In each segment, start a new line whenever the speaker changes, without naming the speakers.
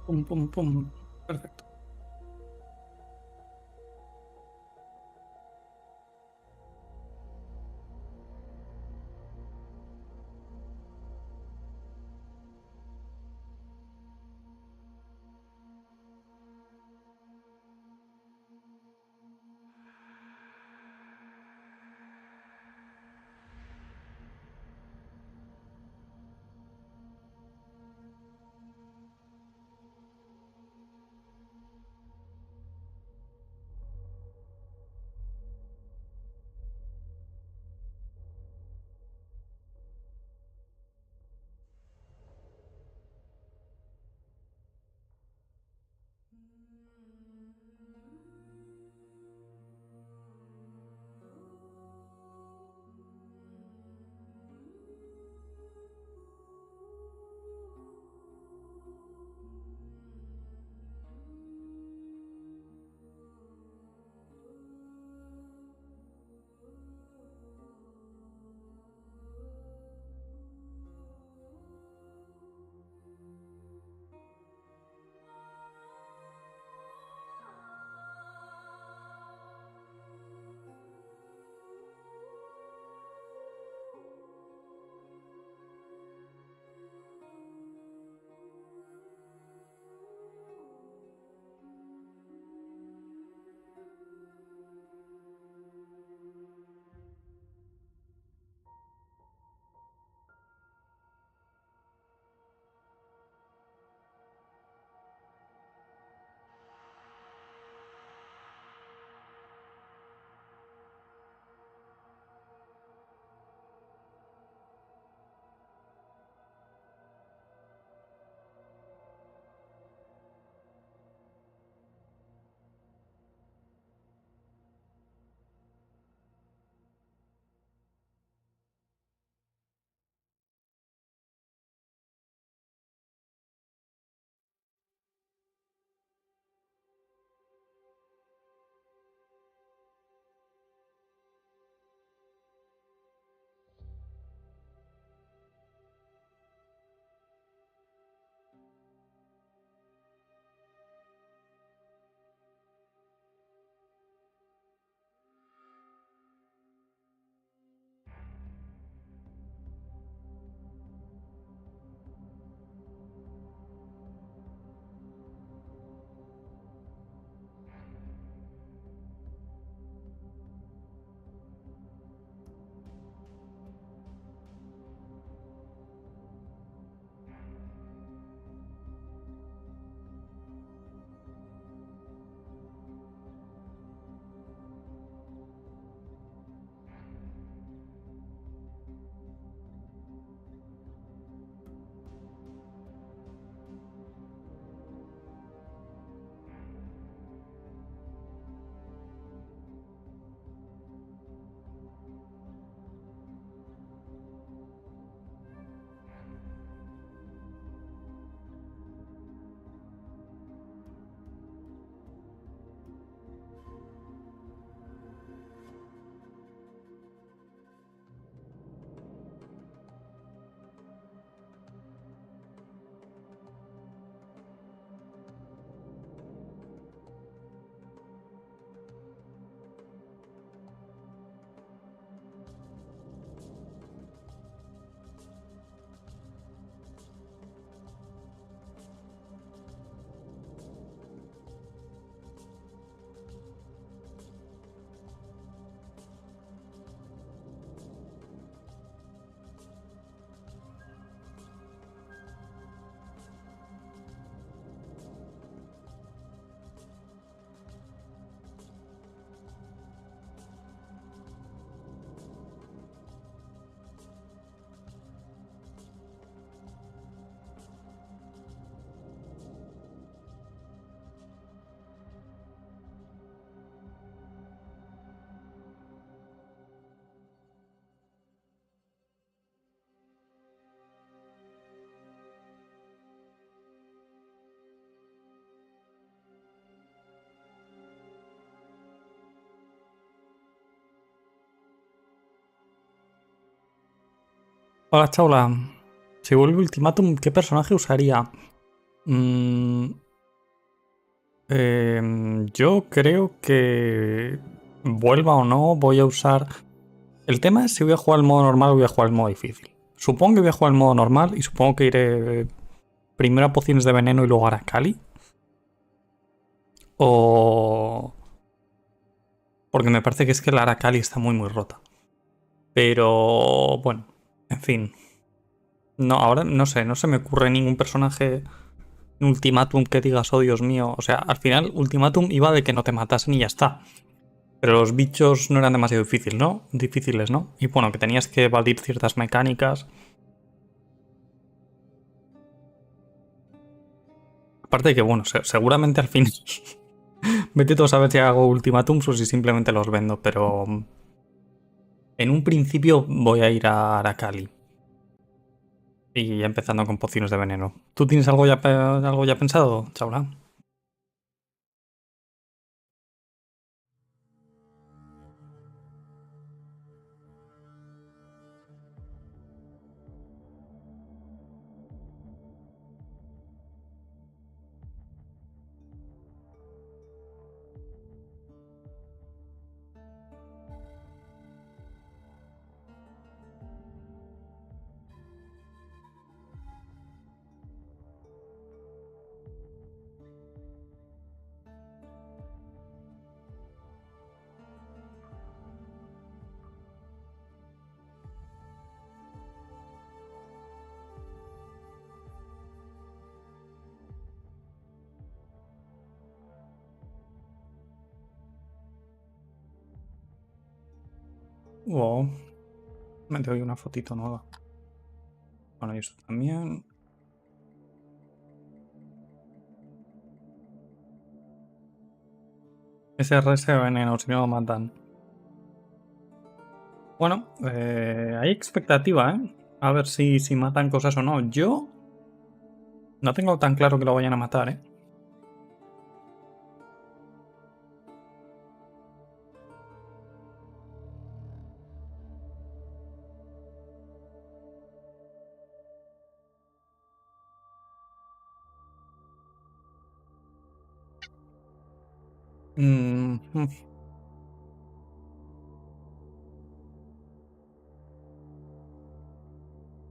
Pum, pum, pum. Perfecto. Hola, Chaula. Si vuelve ultimátum, ¿qué personaje usaría? Mm, yo creo que vuelva o no, voy a usar... El tema es si voy a jugar el modo normal o voy a jugar el modo difícil. Supongo que voy a jugar el modo normal y supongo que iré primero a pociones de veneno y luego a Aracali. O... Porque me parece que es que la Aracali está muy rota. Pero bueno, en fin. No, ahora no sé, no se me ocurre ningún personaje en Ultimatum que digas, oh Dios mío. O sea, al final Ultimatum iba de que no te matasen y ya está. Pero los bichos no eran demasiado difíciles, ¿no? Y bueno, que tenías que evadir ciertas mecánicas. Aparte de que, bueno, seguramente al fin... Vete tú a saber si hago ultimátums o si simplemente los vendo, pero... En un principio voy a ir a Aracali. Y empezando con pociones de veneno. ¿Tú tienes algo ya pensado, Chaura? Wow, me doy una fotito nueva. Bueno, y eso también. SRS veneno, si no lo matan. Bueno, hay expectativa, ¿eh? A ver si matan cosas o no. Yo no tengo tan claro que lo vayan a matar, ¿eh? Mm,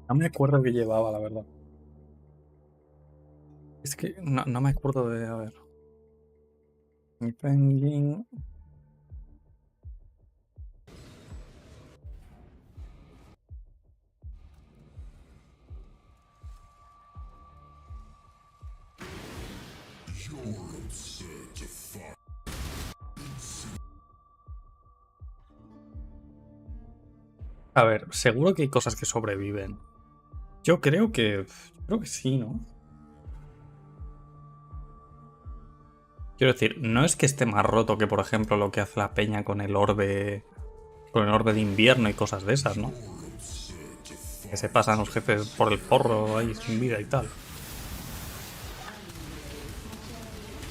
no me acuerdo que llevaba, la verdad. Es que no me acuerdo de... A ver. Mi penguin... A ver, seguro que hay cosas que sobreviven. Yo creo que sí, ¿no? Quiero decir, no es que esté más roto que, por ejemplo, lo que hace la peña con el orbe. Con el orbe de invierno y cosas de esas, ¿no? Que se pasan los jefes por el forro ahí sin vida y tal.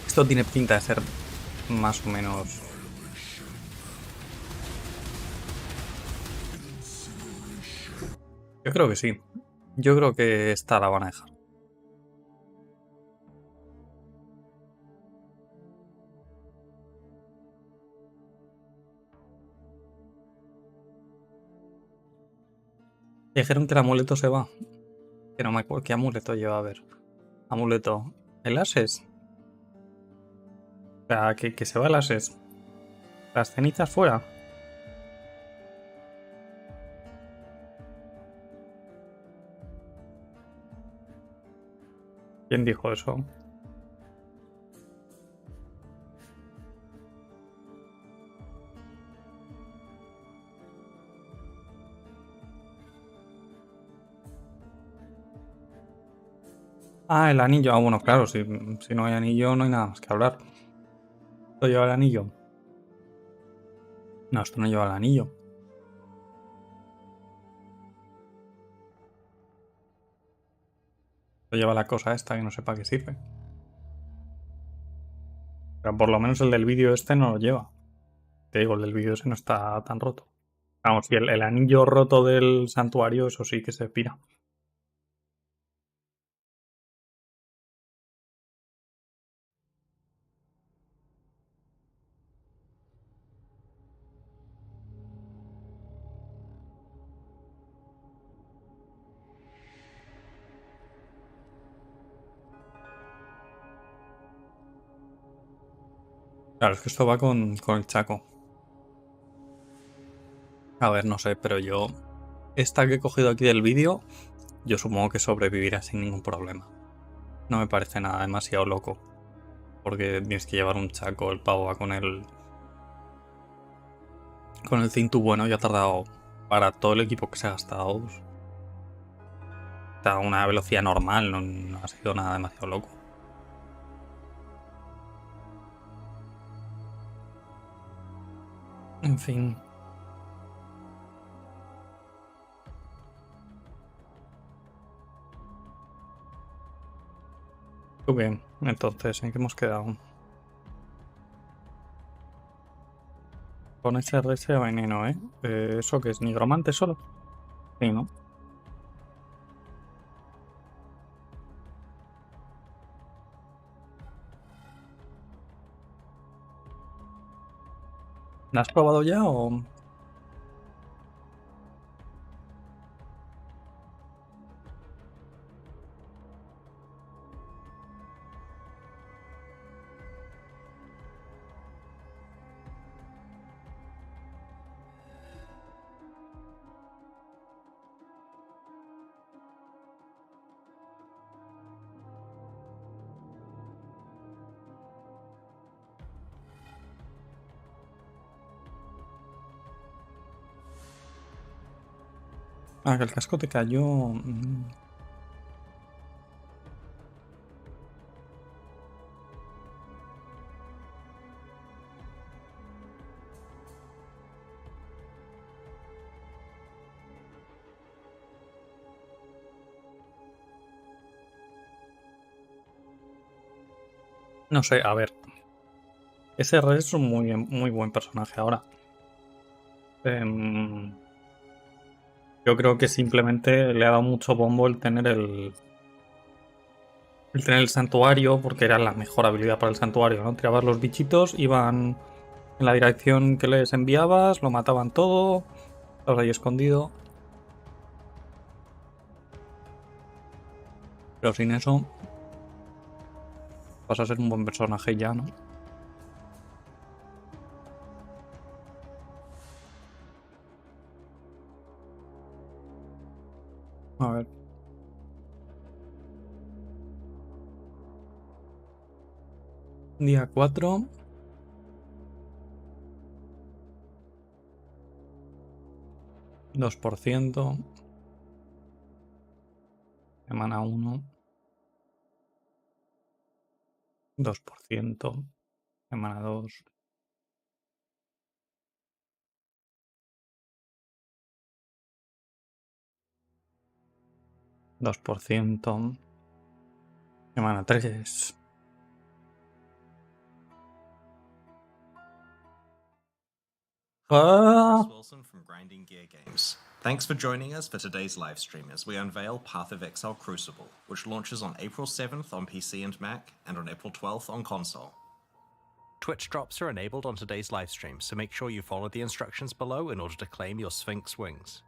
Esto tiene pinta de ser más o menos. Yo creo que sí. Yo creo que esta la van a dejar. Dijeron que el amuleto se va. Que no me acuerdo qué amuleto lleva a ver. Amuleto. ¿El Ases? O sea, que se va el Ases. Las cenizas fuera. ¿Quién dijo eso? Ah, el anillo. Ah, bueno, claro, si no hay anillo no hay nada más que hablar. ¿Esto lleva el anillo? No, esto no lleva el anillo. Esto lleva la cosa esta que no sé para qué sirve. Pero por lo menos el del vídeo este no lo lleva. Te digo, el del vídeo ese no está tan roto. Vamos, y el anillo roto del santuario, eso sí que se pira. Claro, es que esto va con el Chaco. A ver, no sé, pero yo... Esta que he cogido aquí del vídeo, yo supongo que sobrevivirá sin ningún problema. No me parece nada demasiado loco. Porque tienes que llevar un Chaco, el pavo va con el... Con el cintu bueno, ya ha tardado... Para todo el equipo que se ha gastado... Está a una velocidad normal, no ha sido nada demasiado loco. En fin. Muy bien, entonces, ¿en qué hemos quedado? Con SRS a veneno, ¿eh? ¿Eso qué es? ¿Nigromante solo? Sí, ¿no? ¿La has probado ya o...? Ah, que el casco te cayó... No sé, a ver. SRS es un muy buen personaje ahora. Yo creo que simplemente le ha dado mucho bombo el tener el santuario, porque era la mejor habilidad para el santuario, ¿no? Tirabas los bichitos, iban en la dirección que les enviabas, lo mataban todo, estabas ahí escondido. Pero sin eso, vas a ser un buen personaje ya, ¿no? A ver. Día 4. 2%. Semana 1. 2%. Semana 2. 2%. Semana 3.
Hi, Chris Wilson from Grinding Gear Games. Thanks for joining us for today's live stream as we unveil Path of Exile Crucible, which launches on April 7th on PC and Mac and on April 12th on console. Twitch drops are enabled on today's live stream, so make sure you follow the instructions below in order to claim your Sphinx wings.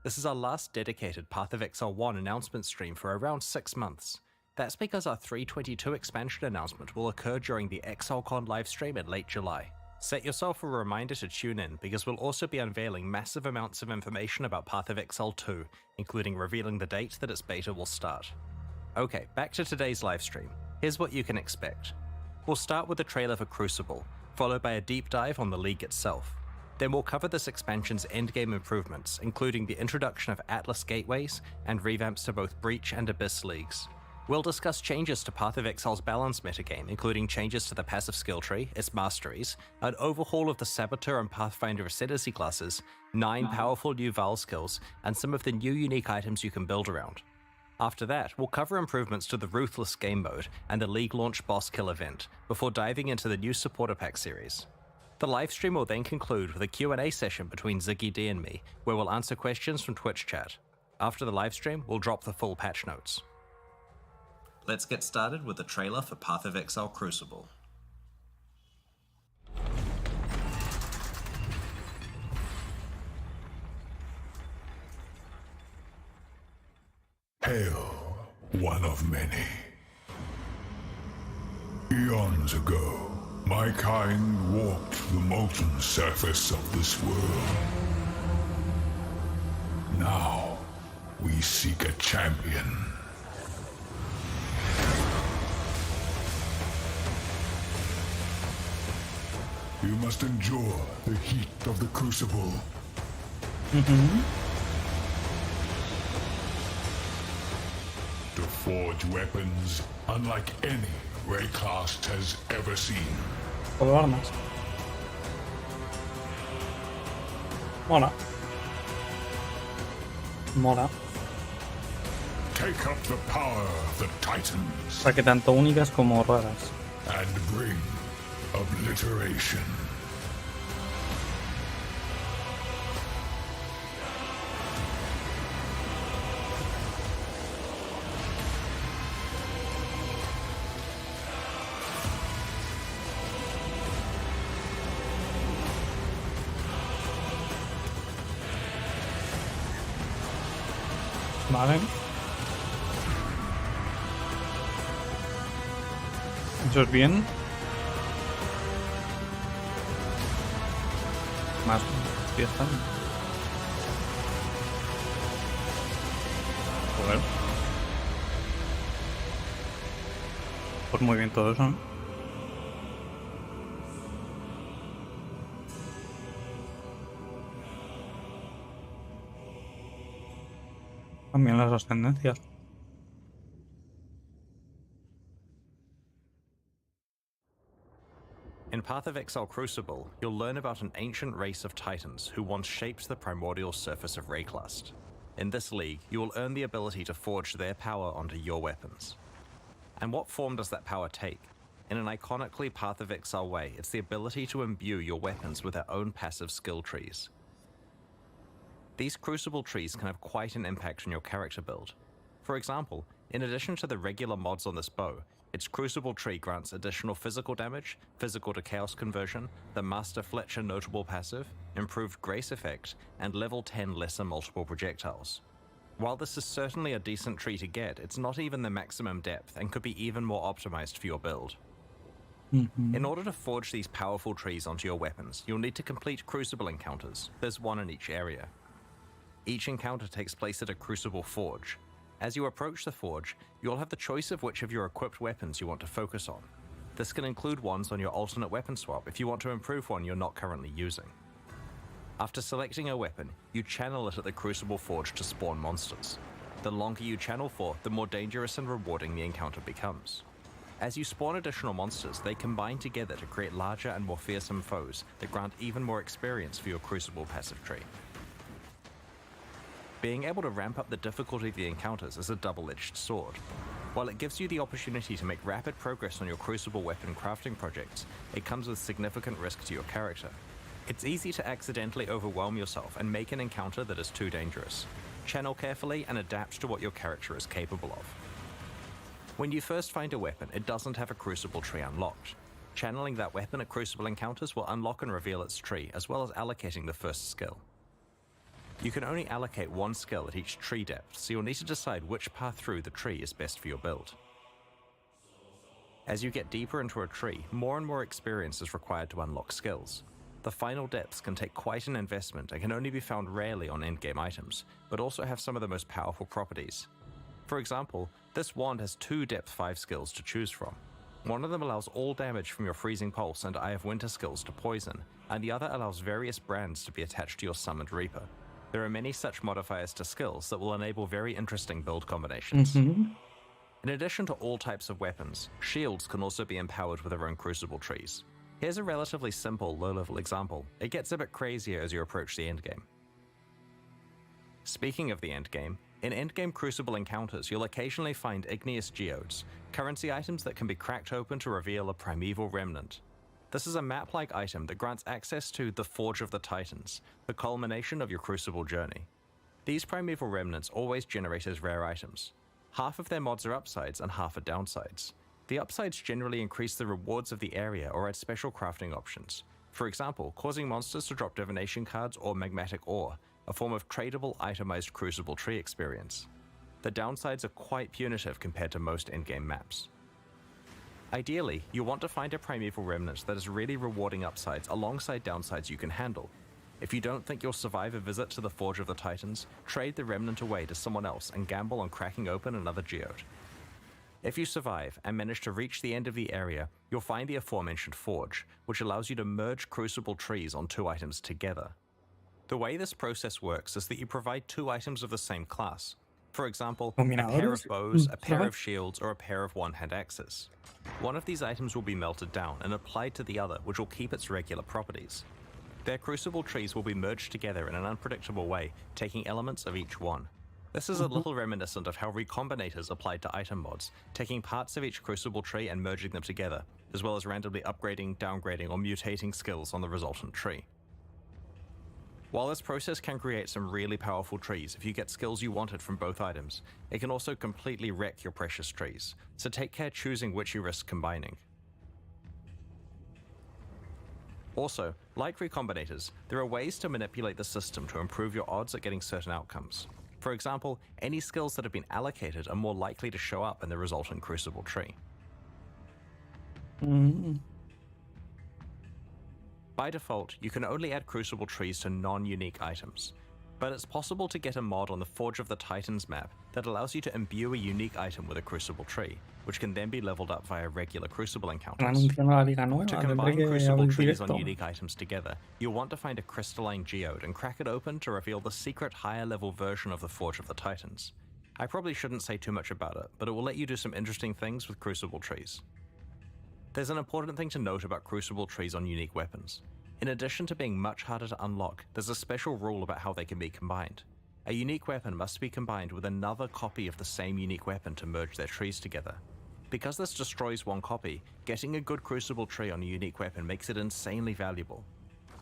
This is our last dedicated Path of Exile 1 announcement stream for around 6 months. That's because our 322 expansion announcement will occur during the ExileCon livestream in late July. Set yourself a reminder to tune in, because we'll also be unveiling massive amounts of information about Path of Exile 2, including revealing the date that its beta will start. Okay, back to today's livestream. Here's what you can expect. We'll start with a trailer for Crucible, followed by a deep dive on the League itself. Then we'll cover this expansion's endgame improvements, including the introduction of Atlas gateways and revamps to both Breach and Abyss leagues. We'll discuss changes to Path of Exile's balance metagame, including changes to the passive skill tree, its masteries, an overhaul of the Saboteur and Pathfinder Ascendancy classes, 9 powerful new Val skills, and some of the new unique items you can build around. After that, we'll cover improvements to the Ruthless game mode and the League launch boss kill event, before diving into the new Supporter Pack series. The livestream will then conclude with a Q&A session between Ziggy D and me, where we'll answer questions from Twitch chat. After the livestream, we'll drop the full patch notes. Let's get started with the trailer for Path of Exile Crucible.
Hail, one of many. Eons ago, my kind walked the molten surface of this world. Now, we seek a champion. You must endure the heat of the crucible. To forge weapons unlike any Rayclast has ever seen.
Todo armas. Mola. Mola.
Take up the power of the
O
Titans
sea que tanto únicas como raras.
and bring obliteration.
Vale. Eso es bien. Más. Ya está. Joder. Pues muy bien todo eso, ¿no? También las ascendencias.
In Path of Exile Crucible, you'll learn about an ancient race of titans who once shaped the primordial surface of Rayclast. In this league, you will earn the ability to forge their power onto your weapons. And what form does that power take? In an iconically Path of Exile way, it's the ability to imbue your weapons with their own passive skill trees. These Crucible trees can have quite an impact on your character build. For example, in addition to the regular mods on this bow, its Crucible tree grants additional physical damage, physical to chaos conversion, the Master Fletcher notable passive, improved grace effect, and level 10 lesser multiple projectiles. While this is certainly a decent tree to get, it's not even the maximum depth and could be even more optimized for your build. In order to forge these powerful trees onto your weapons, you'll need to complete Crucible encounters. There's one in each area. Each encounter takes place at a Crucible forge. As you approach the forge, you'll have the choice of which of your equipped weapons you want to focus on. This can include ones on your alternate weapon swap if you want to improve one you're not currently using. After selecting a weapon, you channel it at the Crucible forge to spawn monsters. The longer you channel for, the more dangerous and rewarding the encounter becomes. As you spawn additional monsters, they combine together to create larger and more fearsome foes that grant even more experience for your Crucible passive tree. Being able to ramp up the difficulty of the encounters is a double-edged sword. While it gives you the opportunity to make rapid progress on your Crucible weapon crafting projects, it comes with significant risk to your character. It's easy to accidentally overwhelm yourself and make an encounter that is too dangerous. Channel carefully and adapt to what your character is capable of. When you first find a weapon, it doesn't have a Crucible tree unlocked. Channeling that weapon at Crucible encounters will unlock and reveal its tree, as well as allocating the first skill. You can only allocate one skill at each tree depth, so you'll need to decide which path through the tree is best for your build. As you get deeper into a tree, more and more experience is required to unlock skills. The final depths can take quite an investment and can only be found rarely on endgame items, but also have some of the most powerful properties. For example, this wand has 2 depth 5 skills to choose from. One of them allows all damage from your Freezing Pulse and Eye of Winter skills to poison, and the other allows various brands to be attached to your Summoned Reaper. There are many such modifiers to skills that will enable very interesting build combinations. In addition to all types of weapons, shields can also be empowered with their own Crucible trees. Here's a relatively simple low-level example. It gets a bit crazier as you approach the endgame. Speaking of the endgame, in endgame Crucible encounters, you'll occasionally find igneous geodes, currency items that can be cracked open to reveal a primeval remnant. This is a map-like item that grants access to the Forge of the Titans, the culmination of your Crucible journey. These primeval remnants always generate as rare items. Half of their mods are upsides and half are downsides. The upsides generally increase the rewards of the area or add special crafting options. For example, causing monsters to drop divination cards or magmatic ore, a form of tradable itemized Crucible tree experience. The downsides are quite punitive compared to most endgame maps. Ideally, you want to find a primeval remnant that has really rewarding upsides alongside downsides you can handle. If you don't think you'll survive a visit to the Forge of the Titans, trade the remnant away to someone else and gamble on cracking open another geode. If you survive and manage to reach the end of the area, you'll find the aforementioned forge, which allows you to merge crucible trees on 2 items together. The way this process works is that you provide 2 items of the same class. For example, a pair of bows, a pair of shields, or a pair of one-hand axes. One of these items will be melted down and applied to the other, which will keep its regular properties. Their crucible trees will be merged together in an unpredictable way, taking elements of each one. This is a little reminiscent of how recombinators applied to item mods, taking parts of each crucible tree and merging them together, as well as randomly upgrading, downgrading, or mutating skills on the resultant tree. While this process can create some really powerful trees if you get skills you wanted from both items, it can also completely wreck your precious trees, so take care choosing which you risk combining. Also, like recombinators, there are ways to manipulate the system to improve your odds at getting certain outcomes. For example, any skills that have been allocated are more likely to show up in the resultant crucible tree. By default, you can only add crucible trees to non-unique items, but it's possible to get a mod on the Forge of the Titans map that allows you to imbue a unique item with a crucible tree, which can then be leveled up via regular crucible encounters. To combine crucible trees on unique items together, you'll want to find a crystalline geode and crack it open to reveal the secret higher level version of the Forge of the Titans. I probably shouldn't say too much about it, but it will let you do some interesting things with crucible trees. There's an important thing to note about crucible trees on unique weapons. In addition to being much harder to unlock, there's a special rule about how they can be combined. A unique weapon must be combined with another copy of the same unique weapon to merge their trees together. Because this destroys one copy, getting a good crucible tree on a unique weapon makes it insanely valuable.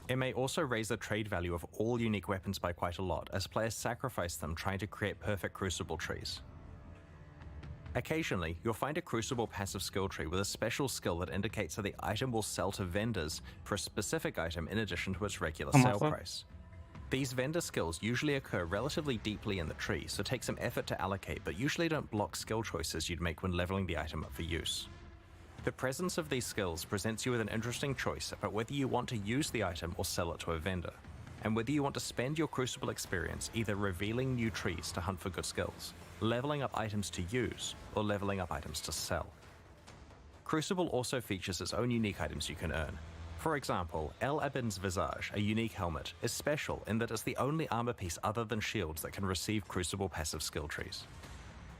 It may also raise the trade value of all unique weapons by quite a lot, as players sacrifice them trying to create perfect crucible trees. Occasionally, you'll find a crucible passive skill tree with a special skill that indicates that the item will sell to vendors for a specific item in addition to its regular sale price. These vendor skills usually occur relatively deeply in the tree, so take some effort to allocate, but usually don't block skill choices you'd make when leveling the item up for use. The presence of these skills presents you with an interesting choice about whether you want to use the item or sell it to a vendor, and whether you want to spend your crucible experience either revealing new trees to hunt for good skills, leveling up items to use, or leveling up items to sell. Crucible also features its own unique items you can earn. For example, El Abin's Visage, a unique helmet, is special in that it's the only armor piece other than shields that can receive Crucible passive skill trees.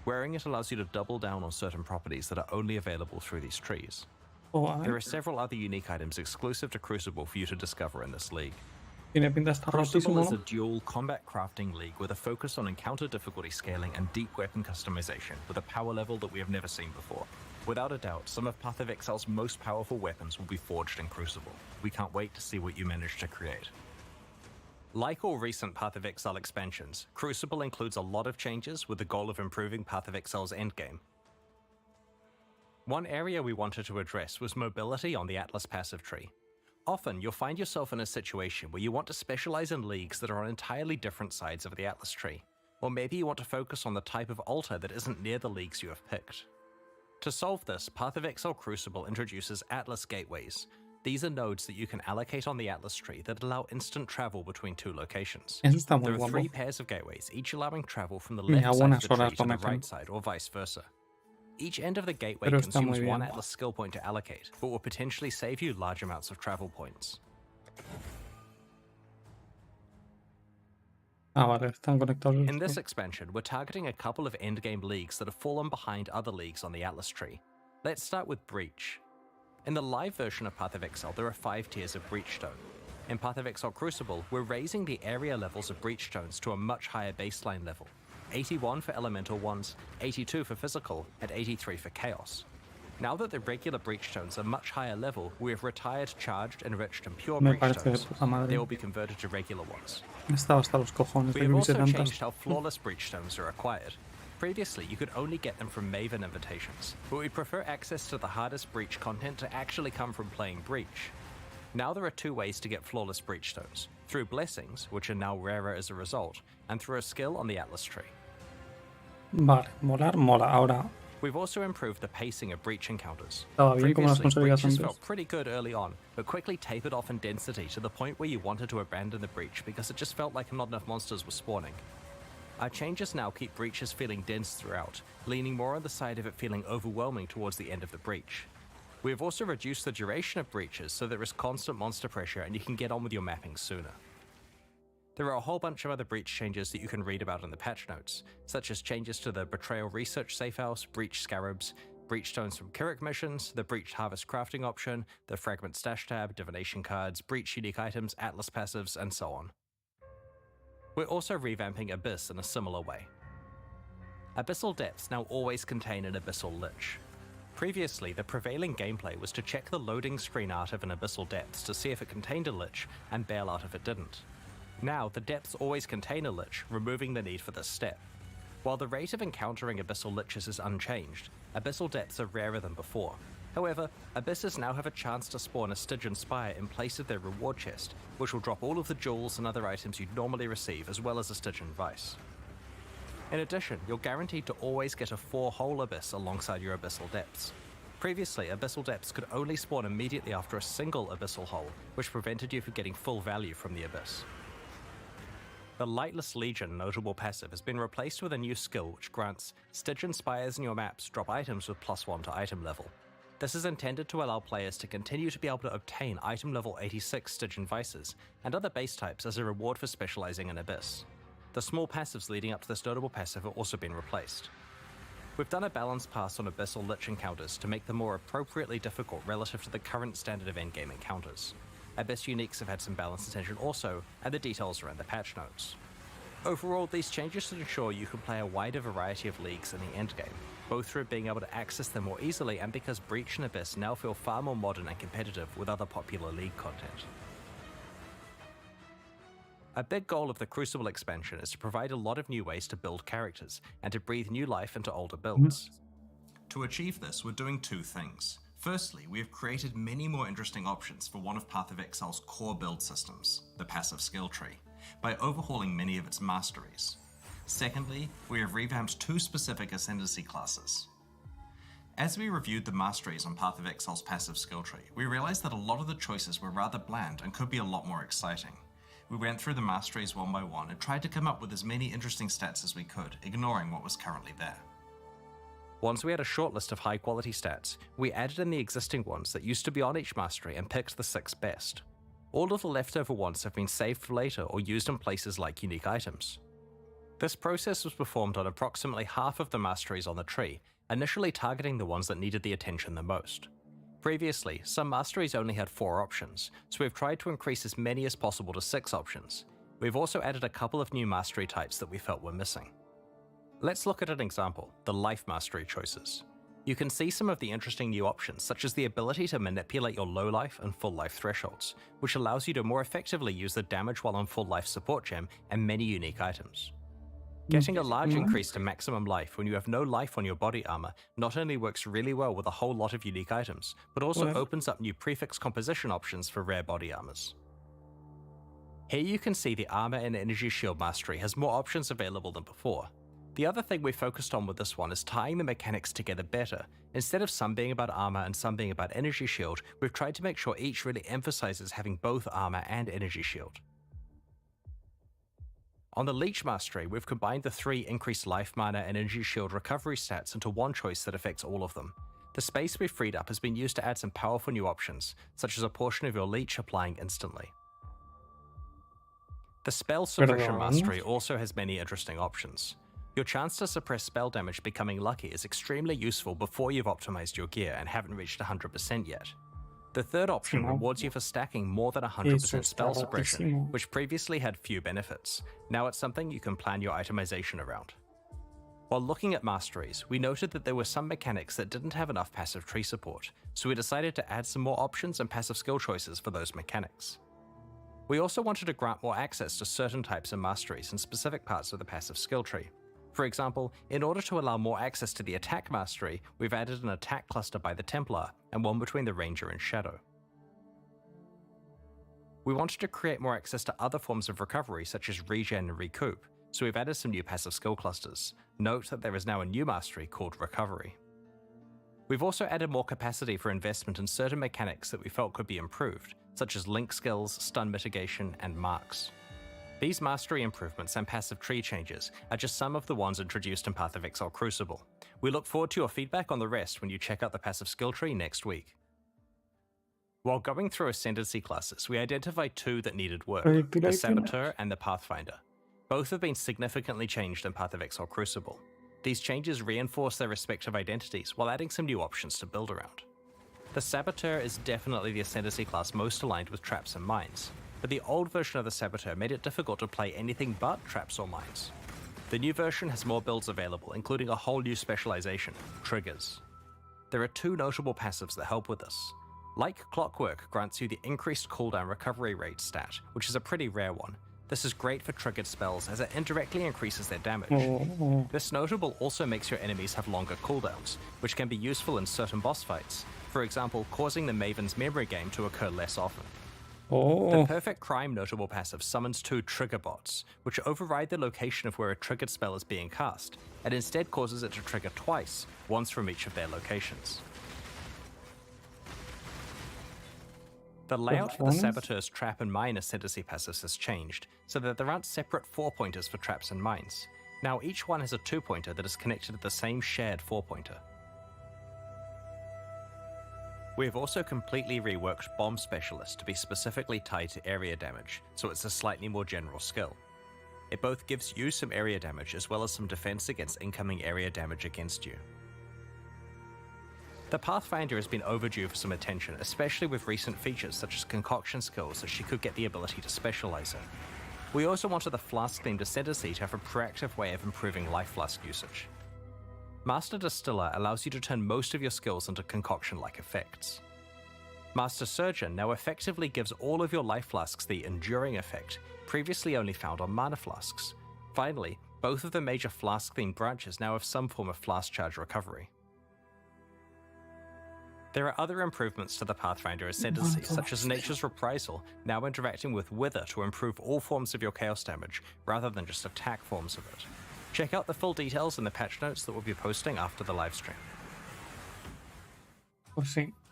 Wearing it allows you to double down on certain properties that are only available through these trees. There are several other unique items exclusive to Crucible for you to discover in this league. Crucible is a dual combat crafting league with a focus on encounter difficulty scaling and deep weapon customization with a power level that we have never seen before. Without a doubt, some of Path of Exile's most powerful weapons will be forged in Crucible. We can't wait to see what you manage to create. Like all recent Path of Exile expansions, Crucible includes a lot of changes with the goal of improving Path of Exile's endgame. One area we wanted to address was mobility on the Atlas passive tree. Often, you'll find yourself in a situation where you want to specialize in leagues that are on entirely different sides of the Atlas tree, or maybe you want to focus on the type of altar that isn't near the leagues you have picked. To solve this, Path of Exile Crucible introduces Atlas Gateways. These are nodes that you can allocate on the Atlas tree that allow instant travel between 2 locations. There are 3 pairs of gateways, each allowing travel from the left side of the tree to the right side, or vice versa. Each end of the gateway consumes 1 Atlas skill point to allocate, but will potentially save you large amounts of travel points. In this expansion, we're targeting a couple of endgame leagues that have fallen behind other leagues on the Atlas tree. Let's start with Breach. In the live version of Path of Exile, there are 5 tiers of Breachstone. In Path of Exile Crucible, we're raising the area levels of Breachstones to a much higher baseline level. 81 for elemental ones, 82 for physical, and 83 for chaos. Now that the regular breachstones are much higher level, we have retired charged, enriched, and pure breachstones. They will be converted to regular ones. We have also changed how flawless breachstones are acquired. Previously, you could only get them from Maven invitations, but we prefer access to the hardest breach content to actually come from playing Breach. Now there are 2 ways to get flawless breachstones, through blessings, which are now rarer as a result, and through a skill on the Atlas tree.
Vale, mola. Ahora,
We've also improved the pacing of breach encounters.
Estaba bien como las
Previously,
conseguías
breaches
antes.
felt pretty good early on, but quickly tapered off in density to the point where you wanted to abandon the breach because it just felt like not enough monsters were spawning. Our changes now keep breaches feeling dense throughout, leaning more on the side of it feeling overwhelming towards the end of the breach. We have also reduced the duration of breaches so there is constant monster pressure and you can get on with your mapping sooner. There are a whole bunch of other breach changes that you can read about in the patch notes, such as changes to the Betrayal Research Safehouse, Breach Scarabs, Breach Stones from Kirik missions, the Breach Harvest crafting option, the Fragment Stash tab, Divination cards, Breach unique items, Atlas passives, and so on. We're also revamping Abyss in a similar way. Abyssal Depths now always contain an Abyssal Lich. Previously, the prevailing gameplay was to check the loading screen art of an Abyssal Depths to see if it contained a Lich, and bail out if it didn't. Now, the Depths always contain a Lich, removing the need for this step. While the rate of encountering Abyssal Liches is unchanged, Abyssal Depths are rarer than before. However, Abysses now have a chance to spawn a Stygian Spire in place of their reward chest, which will drop all of the jewels and other items you'd normally receive, as well as a Stygian Vice. In addition, you're guaranteed to always get a 4-hole Abyss alongside your Abyssal Depths. Previously, Abyssal Depths could only spawn immediately after a single Abyssal hole, which prevented you from getting full value from the Abyss. The Lightless Legion notable passive has been replaced with a new skill which grants Stygian Spires in your maps drop items with +1 to item level. This is intended to allow players to continue to be able to obtain item level 86 Stygian Vices and other base types as a reward for specializing in Abyss. The small passives leading up to this notable passive have also been replaced. We've done a balance pass on Abyssal Lich encounters to make them more appropriately difficult relative to the current standard of endgame encounters. Abyss uniques have had some balance attention also, and the details are in the patch notes. Overall, these changes should ensure you can play a wider variety of leagues in the endgame, both through being able to access them more easily and because Breach and Abyss now feel far more modern and competitive with other popular league content. A big goal of the Crucible expansion is to provide a lot of new ways to build characters, and to breathe new life into older builds. To achieve this, we're doing two things. Firstly, we have created many more interesting options for one of Path of Exile's core build systems, the passive skill tree, by overhauling many of its masteries. Secondly, we have revamped two specific Ascendancy classes. As we reviewed the masteries on Path of Exile's passive skill tree, we realized that a lot of the choices were rather bland and could be a lot more exciting. We went through the masteries one by one and tried to come up with as many interesting stats as we could, ignoring what was currently there. Once we had a short list of high quality stats, we added in the existing ones that used to be on each mastery and picked the 6 best. All of the leftover ones have been saved for later or used in places like unique items. This process was performed on approximately half of the masteries on the tree, initially targeting the ones that needed the attention the most. Previously, some masteries only had 4 options, so we've tried to increase as many as possible to 6 options. We've also added a couple of new mastery types that we felt were missing. Let's look at an example, the life mastery choices. You can see some of the interesting new options, such as the ability to manipulate your low life and full life thresholds, which allows you to more effectively use the damage while on full life support gem and many unique items. Getting a large increase to maximum life when you have no life on your body armor not only works really well with a whole lot of unique items, but also opens up new prefix composition options for rare body armors. Here you can see the armor and energy shield mastery has more options available than before. The other thing we focused on with this one is tying the mechanics together better. Instead of some being about armor and some being about energy shield, we've tried to make sure each really emphasizes having both armor and energy shield. On the Leech Mastery, we've combined the 3 increased life mana and energy shield recovery stats into one choice that affects all of them. The space we've freed up has been used to add some powerful new options, such as a portion of your Leech applying instantly. The Spell Suppression Mastery also has many interesting options. Your chance to suppress spell damage becoming lucky is extremely useful before you've optimized your gear and haven't reached 100% yet. The third option rewards you for stacking more than 100% spell suppression, which previously had few benefits. Now it's something you can plan your itemization around. While looking at masteries, we noted that there were some mechanics that didn't have enough passive tree support, so we decided to add some more options and passive skill choices for those mechanics. We also wanted to grant more access to certain types of masteries in specific parts of the passive skill tree. For example, in order to allow more access to the attack mastery, we've added an attack cluster by the Templar and one between the Ranger and Shadow. We wanted to create more access to other forms of recovery such as regen and recoup, so we've added some new passive skill clusters. Note that there is now a new mastery called Recovery. We've also added more capacity for investment in certain mechanics that we felt could be improved, such as link skills, stun mitigation, and marks. These mastery improvements and passive tree changes are just some of the ones introduced in Path of Exile Crucible. We look forward to your feedback on the rest when you check out the passive skill tree next week. While going through Ascendancy classes, we identified two that needed work, the Saboteur and the Pathfinder. Both have been significantly changed in Path of Exile Crucible. These changes reinforce their respective identities while adding some new options to build around. The Saboteur is definitely the Ascendancy class most aligned with traps and mines, but the old version of the Saboteur made it difficult to play anything but traps or mines. The new version has more builds available, including a whole new specialization, triggers. There are two notable passives that help with this. Like Clockwork grants you the increased cooldown recovery rate stat, which is a pretty rare one. This is great for triggered spells as it indirectly increases their damage. This notable also makes your enemies have longer cooldowns, which can be useful in certain boss fights, for example causing the Maven's memory game to occur less often. The Perfect Crime notable passive summons two trigger bots, which override the location of where a triggered spell is being cast, and instead causes it to trigger twice, once from each of their locations. The layout for the Saboteur's Trap and Mine Ascendancy passives has changed, so that there aren't separate 4-pointers for traps and mines. Now each one has a 2-pointer that is connected to the same shared 4-pointer. We have also completely reworked Bomb Specialist to be specifically tied to area damage, so it's a slightly more general skill. It both gives you some area damage as well as some defense against incoming area damage against you. The Pathfinder has been overdue for some attention, especially with recent features such as concoction skills that she could get the ability to specialize in. We also wanted the Flask-themed Ascendancy to have a proactive way of improving Life Flask usage. Master Distiller allows you to turn most of your skills into concoction-like effects. Master Surgeon now effectively gives all of your Life Flasks the Enduring effect, previously only found on Mana Flasks. Finally, both of the major Flask-themed branches now have some form of Flask Charge recovery. There are other improvements to the Pathfinder Ascendancy, such as Nature's Reprisal, now interacting with Wither to improve all forms of your chaos damage, rather than just attack forms of it. Check out the full details in the patch notes that we'll be posting after the livestream.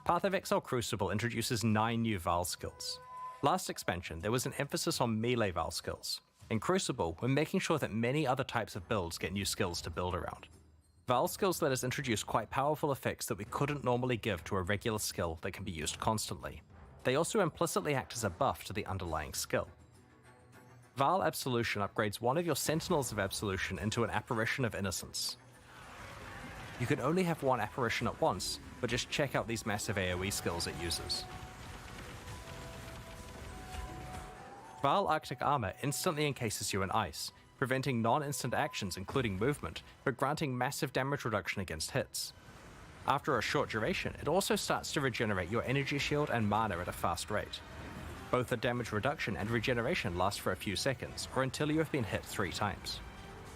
Path of Exile Crucible introduces 9 new Val skills. Last expansion, there was an emphasis on melee Val skills. In Crucible, we're making sure that many other types of builds get new skills to build around. Val skills let us introduce quite powerful effects that we couldn't normally give to a regular skill that can be used constantly. They also implicitly act as a buff to the underlying skill. Val Absolution upgrades one of your Sentinels of Absolution into an Apparition of Innocence. You can only have one apparition at once, but just check out these massive AoE skills it uses. Val Arctic Armor instantly encases you in ice, preventing non-instant actions including movement, but granting massive damage reduction against hits. After a short duration, it also starts to regenerate your energy shield and mana at a fast rate. Both the damage reduction and regeneration last for a few seconds, or until you have been hit 3 times.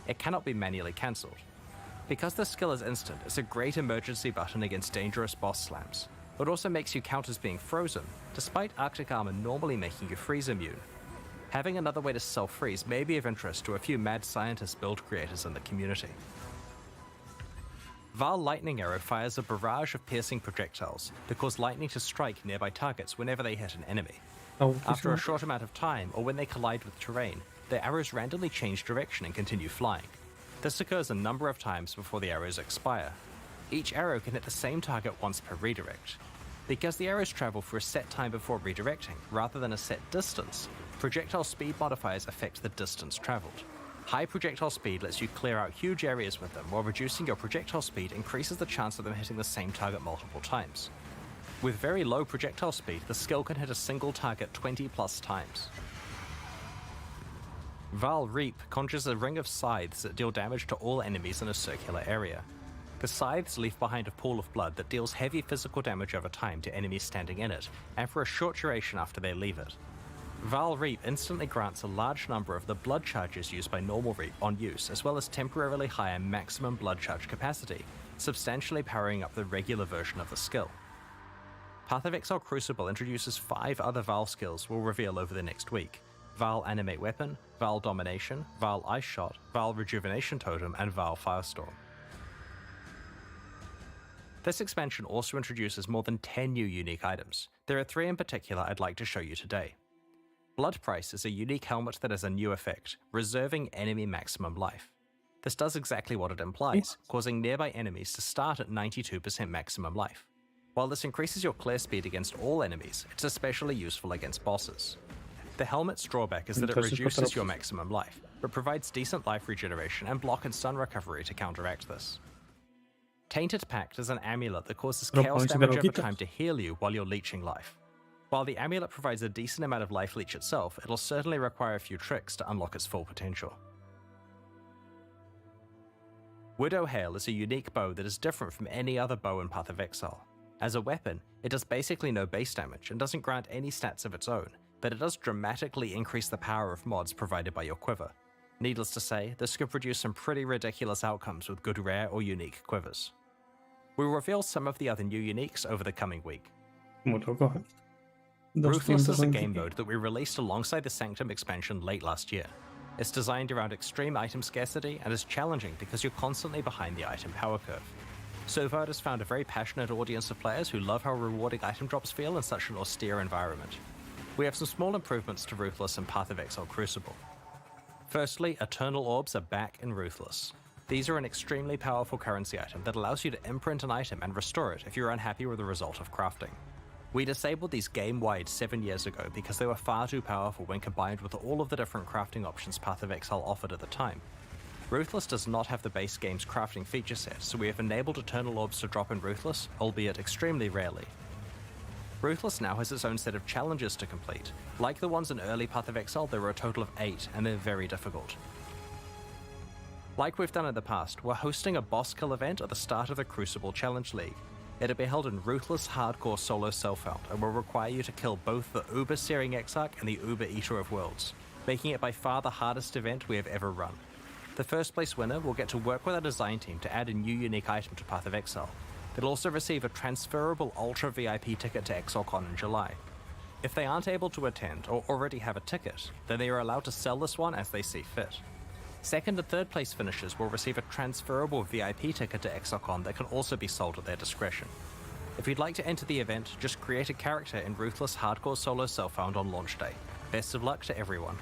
It cannot be manually cancelled. Because the skill is instant, it's a great emergency button against dangerous boss slams, but also makes you count as being frozen, despite Arctic Armor normally making you freeze immune. Having another way to self-freeze may be of interest to a few mad scientist build creators in the community. Val Lightning Arrow fires a barrage of piercing projectiles that cause lightning to strike nearby targets whenever they hit an enemy. After a short amount of time, or when they collide with terrain, the arrows randomly change direction and continue flying. This occurs a number of times before the arrows expire. Each arrow can hit the same target once per redirect. Because the arrows travel for a set time before redirecting, rather than a set distance, projectile speed modifiers affect the distance traveled. High projectile speed lets you clear out huge areas with them, while reducing your projectile speed increases the chance of them hitting the same target multiple times. With very low projectile speed, the skill can hit a single target 20 plus times. Val Reap conjures a ring of scythes that deal damage to all enemies in a circular area. The scythes leave behind a pool of blood that deals heavy physical damage over time to enemies standing in it, and for a short duration after they leave it. Val Reap instantly grants a large number of the blood charges used by normal Reap on use, as well as temporarily higher maximum blood charge capacity, substantially powering up the regular version of the skill. Path of Exile Crucible introduces 5 other Val skills we'll reveal over the next week: Val Animate Weapon, Val Domination, Val Ice Shot, Val Rejuvenation Totem, and Val Firestorm. This expansion also introduces more than 10 new unique items. There are 3 in particular I'd like to show you today. Blood Price is a unique helmet that has a new effect, reserving enemy maximum life. This does exactly what it implies, causing nearby enemies to start at 92% maximum life. While this increases your clear speed against all enemies, it's especially useful against bosses. The helmet's drawback is that it reduces your maximum life, but provides decent life regeneration and block and stun recovery to counteract this. Tainted Pact is an amulet that causes chaos damage over time to heal you while you're leeching life. While the amulet provides a decent amount of life leech itself, it'll certainly require a few tricks to unlock its full potential. Widow Hail is a unique bow that is different from any other bow in Path of Exile. As a weapon, it does basically no base damage and doesn't grant any stats of its own, but it does dramatically increase the power of mods provided by your quiver. Needless to say, this could produce some pretty ridiculous outcomes with good rare or unique quivers. We'll reveal some of the other new uniques over the coming week. Ruthless is a game mode that we released alongside the Sanctum expansion late last year. It's designed around extreme item scarcity and is challenging because you're constantly behind the item power curve. So far, it has found a very passionate audience of players who love how rewarding item drops feel in such an austere environment. We have some small improvements to Ruthless and Path of Exile Crucible. Firstly, Eternal Orbs are back in Ruthless. These are an extremely powerful currency item that allows you to imprint an item and restore it if you're unhappy with the result of crafting. We disabled these game-wide 7 years ago because they were far too powerful when combined with all of the different crafting options Path of Exile offered at the time. Ruthless does not have the base game's crafting feature set, so we have enabled Eternal Orbs to drop in Ruthless, albeit extremely rarely. Ruthless now has its own set of challenges to complete. Like the ones in early Path of Exile, there are a total of 8, and they're very difficult. Like we've done in the past, we're hosting a boss kill event at the start of the Crucible Challenge League. It'll be held in Ruthless Hardcore Solo Self-Found and will require you to kill both the Uber Searing Exarch and the Uber Eater of Worlds, making it by far the hardest event we have ever run. The first place winner will get to work with our design team to add a new unique item to Path of Exile. They'll also receive a transferable Ultra VIP ticket to ExileCon in July. If they aren't able to attend or already have a ticket, then they are allowed to sell this one as they see fit. Second and third place finishers will receive a transferable VIP ticket to ExileCon that can also be sold at their discretion. If you'd like to enter the event, just create a character in Ruthless Hardcore Solo Self-Found on launch day. Best of luck to everyone.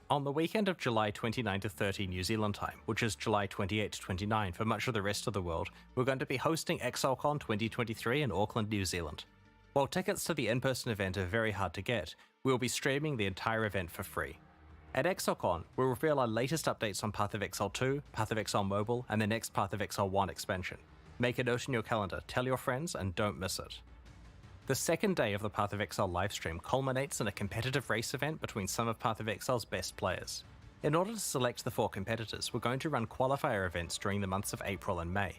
On the weekend of July 29 to 30 New Zealand time, which is July 28 to 29 for much of the rest of the world, we're going to be hosting ExileCon 2023 in Auckland, New Zealand. While tickets to the in-person event are very hard to get, we'll be streaming the entire event for free. At ExileCon, we'll reveal our latest updates on Path of Exile 2, Path of Exile Mobile, and the next Path of Exile 1 expansion. Make a note in your calendar, tell your friends, and don't miss it. The second day of the Path of Exile livestream culminates in a competitive race event between some of Path of Exile's best players. In order to select the 4 competitors, we're going to run qualifier events during the months of April and May.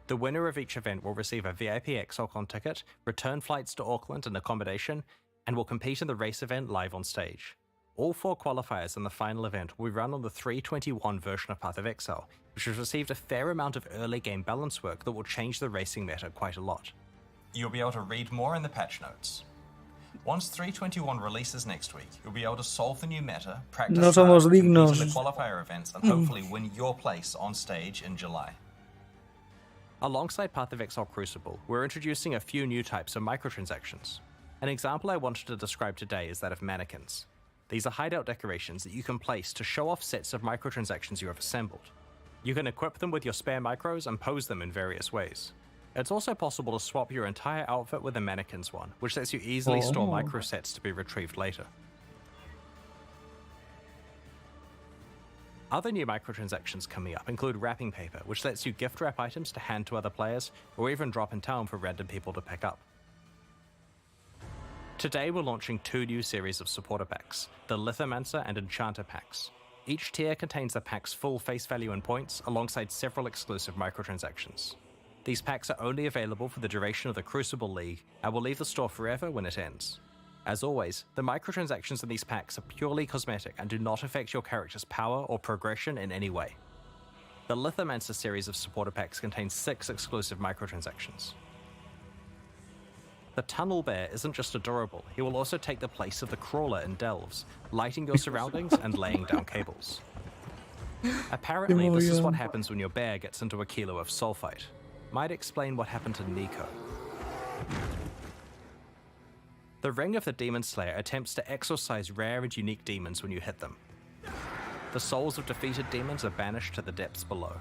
The winner of each event will receive a VIP ExileCon ticket, return flights to Auckland and accommodation, and will compete in the race event live on stage. All 4 qualifiers in the final event will be run on the 3.21 version of Path of Exile, which has received a fair amount of early game balance work that will change the racing meta quite a lot. You'll be able to read more in the patch notes. Once 3.21 releases next week, you'll be able to solve the new meta, practice
No somos
compete in
dignos.
the qualifier events, and hopefully win your place on stage in July. Alongside Path of Exile Crucible, we're introducing a few new types of microtransactions. An example I wanted to describe today is that of mannequins. These are hideout decorations that you can place to show off sets of microtransactions you have assembled. You can equip them with your spare micros and pose them in various ways. It's also possible to swap your entire outfit with a mannequin's one, which lets you easily store microsets to be retrieved later. Other new microtransactions coming up include wrapping paper, which lets you gift wrap items to hand to other players, or even drop in town for random people to pick up. Today we're launching 2 new series of supporter packs, the Lithomancer and Enchanter packs. Each tier contains the pack's full face value and points, alongside several exclusive microtransactions. These packs are only available for the duration of the Crucible League, and will leave the store forever when it ends. As always, the microtransactions in these packs are purely cosmetic and do not affect your character's power or progression in any way. The Lithomancer series of supporter packs contains 6 exclusive microtransactions. The Tunnel Bear isn't just adorable, he will also take the place of the Crawler in Delves, lighting your surroundings and laying down cables. Apparently, this is what happens when your bear gets into a kilo of sulfite. might explain what happened to Nico. The Ring of the Demon Slayer attempts to exorcise rare and unique demons when you hit them. The souls of defeated demons are banished to the depths below.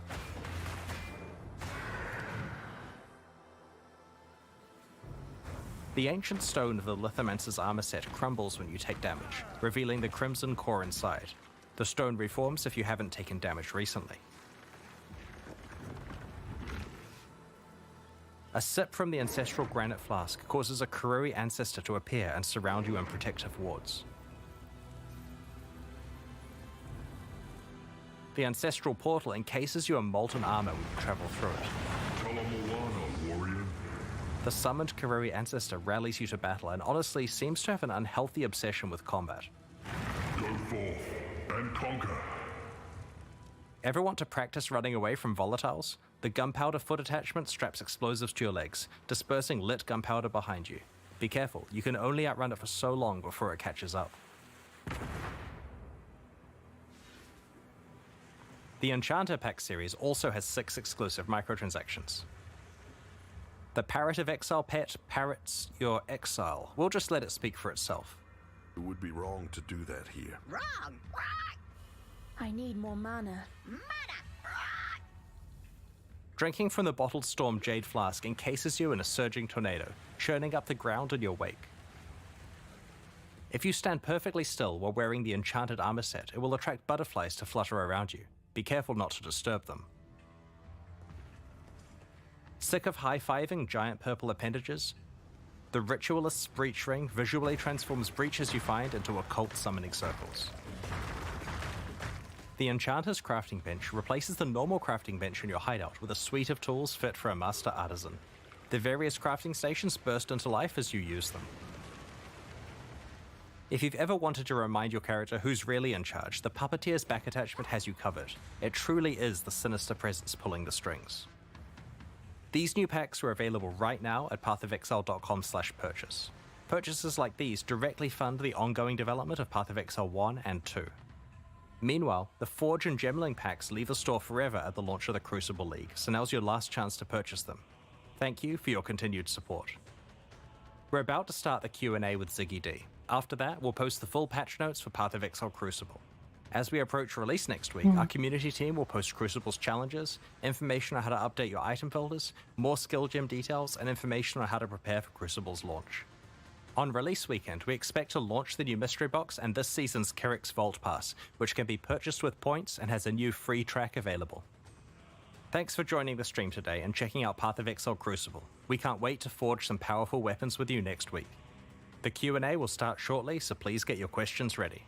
The ancient stone of the Lithomancer's armor set crumbles when you take damage, revealing the crimson core inside. The stone reforms if you haven't taken damage recently. A sip from the ancestral granite flask causes a Kurui ancestor to appear and surround you in protective wards. The ancestral portal encases you in molten armor when you travel through it.
Talamoana, warrior.
The summoned Kurui ancestor rallies you to battle and honestly seems to have an unhealthy obsession with combat.
Go forth and conquer.
Ever want to practice running away from volatiles? The gunpowder foot attachment straps explosives to your legs, dispersing lit gunpowder behind you. Be careful, you can only outrun it for so long before it catches up. The Enchanter Pack series also has 6 exclusive microtransactions. The Parrot of Exile pet parrots your exile. We'll just let it speak for itself.
It would be wrong to do that here.
Wrong.
I need more mana.
Drinking from the bottled storm Jade Flask encases you in a surging tornado, churning up the ground in your wake. If you stand perfectly still while wearing the enchanted armor set, it will attract butterflies to flutter around you. Be careful not to disturb them. Sick of high-fiving giant purple appendages? The Ritualist's Breach Ring visually transforms breaches you find into occult summoning circles. The Enchanter's Crafting Bench replaces the normal crafting bench in your hideout with a suite of tools fit for a master artisan. The various crafting stations burst into life as you use them. If you've ever wanted to remind your character who's really in charge, the Puppeteer's back attachment has you covered. It truly is the sinister presence pulling the strings. These new packs are available right now at pathofexile.com/purchase. Purchases like these directly fund the ongoing development of Path of Exile 1 and 2. Meanwhile, the Forge and Gemling packs leave the store forever at the launch of the Crucible League, so now's your last chance to purchase them. Thank you for your continued support. We're about to start the Q&A with Ziggy D. After that, we'll post the full patch notes for Path of Exile Crucible. As we approach release next week, our community team will post Crucible's challenges, information on how to update your item filters, more skill gem details, and information on how to prepare for Crucible's launch. On release weekend, we expect to launch the new Mystery Box and this season's Kerrick's Vault Pass, which can be purchased with points and has a new free track available. Thanks for joining the stream today and checking out Path of Exile Crucible. We can't wait to forge some powerful weapons with you next week. The Q&A will start shortly, so please get your questions ready.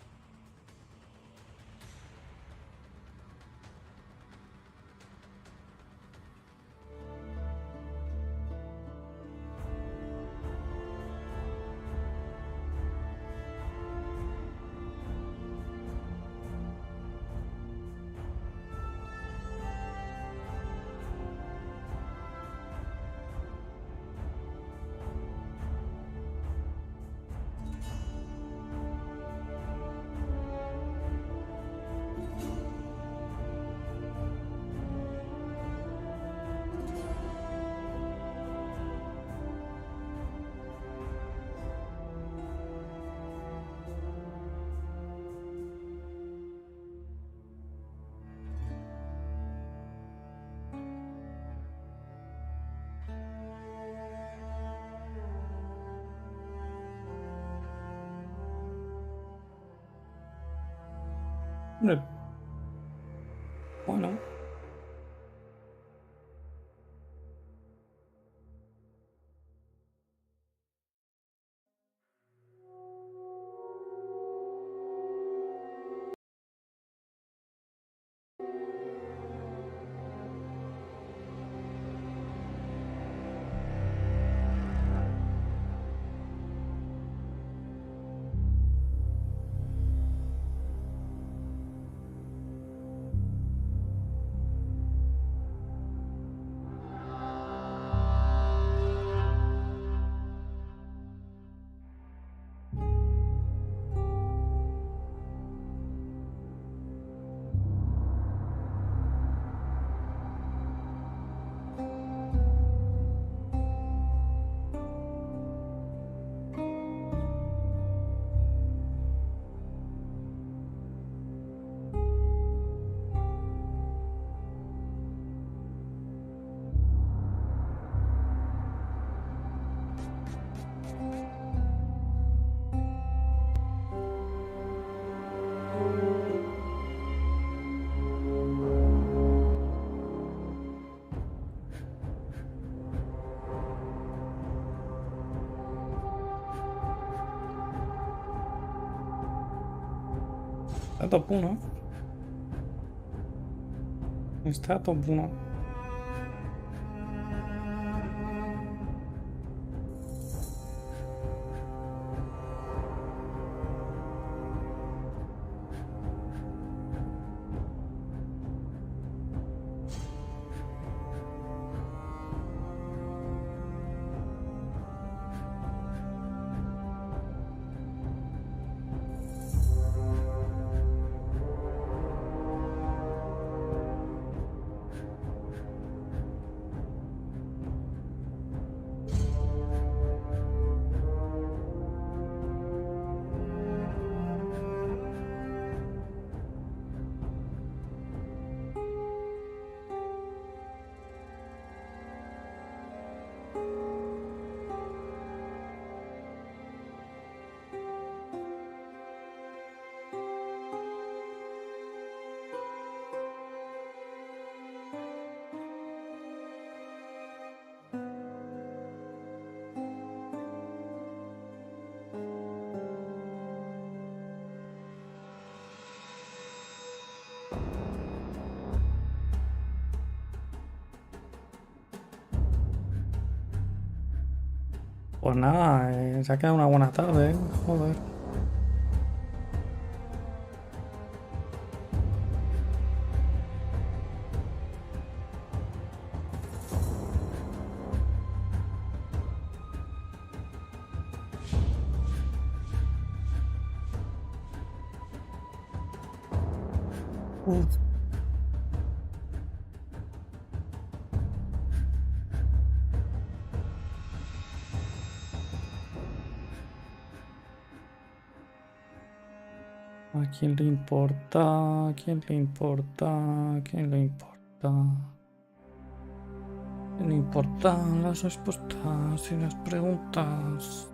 Hombre. Bueno. Está top 1. Está top 1. Pues nada, se ha quedado una buena tarde, joder. Uf. ¿A quién le importa? ¿A quién le importa? ¿A quién le importa? ¿A quién le importan las respuestas y las preguntas?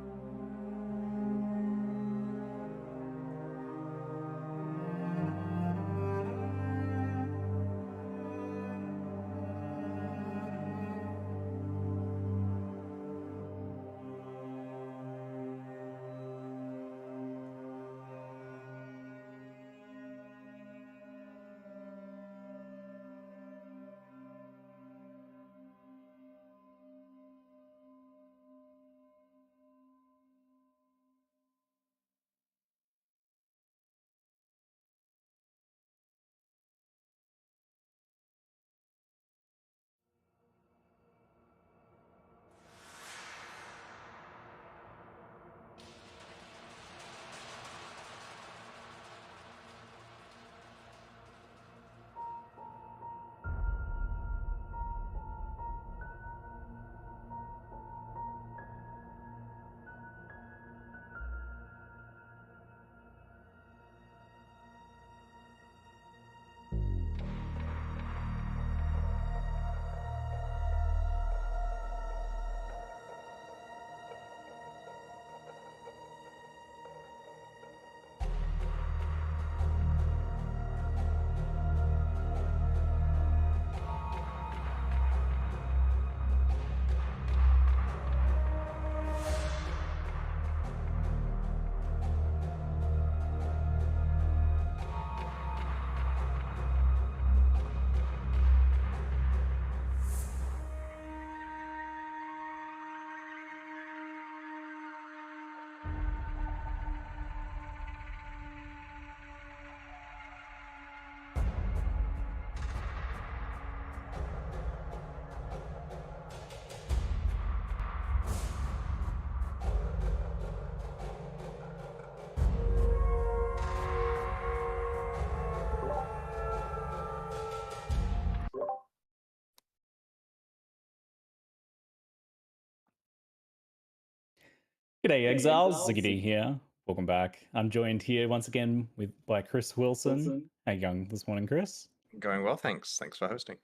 G'day, Exiles. Ziggy D here. Welcome back. I'm joined here once again by Chris Wilson. How you going this morning, Chris?
Going well, thanks. Thanks for hosting.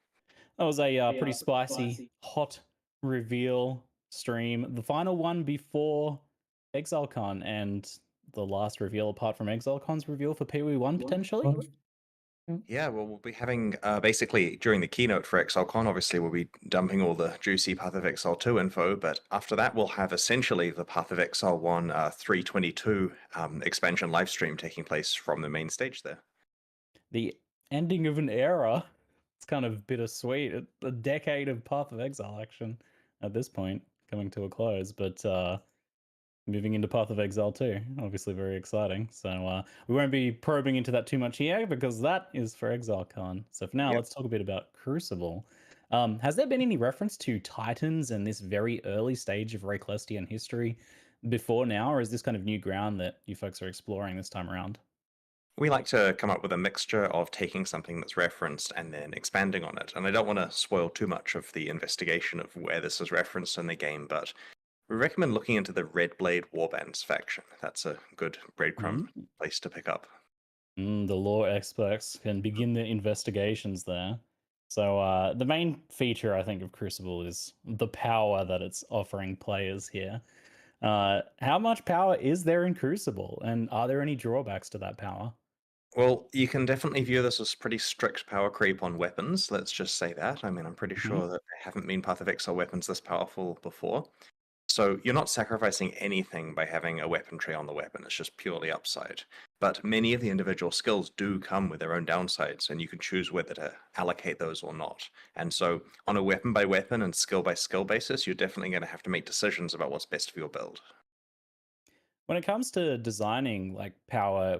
That was a pretty spicy, hot reveal stream, the final one before ExileCon, and the last reveal apart from ExileCon's reveal for PoE1 potentially.
Yeah, well, we'll be having basically during the keynote for ExileCon, obviously, we'll be dumping all the juicy Path of Exile 2 info, but after that, we'll have essentially the Path of Exile 1 322 expansion livestream taking place from the main stage there.
The ending of an era. It's kind of bittersweet. A decade of Path of Exile action at this point coming to a close, but moving into Path of Exile 2, obviously very exciting. So we won't be probing into that too much here because that is for ExileCon. So for now,
Yep.
let's talk a bit about Crucible. Has there been any reference to Titans and this very early stage of Rayclestian history before now, or is this kind of new ground that you folks are exploring this time around?
We like to come up with a mixture of taking something that's referenced and then expanding on it. And I don't want to spoil too much of the investigation of where this is referenced in the game, but we recommend looking into the Red Blade Warbands faction. That's a good breadcrumb place to pick up.
The lore experts can begin their investigations there. So the main feature, I think, of Crucible is the power that it's offering players here. How much power is there in Crucible, and are there any drawbacks to that power?
Well, you can definitely view this as pretty strict power creep on weapons. Let's just say that. I mean, I'm pretty sure that there haven't been Path of Exile weapons this powerful before. So you're not sacrificing anything by having a weapon tree on the weapon. It's just purely upside. But many of the individual skills do come with their own downsides, and you can choose whether to allocate those or not. And so on a weapon by weapon and skill by skill basis, you're definitely going to have to make decisions about what's best for your build.
When it comes to designing like power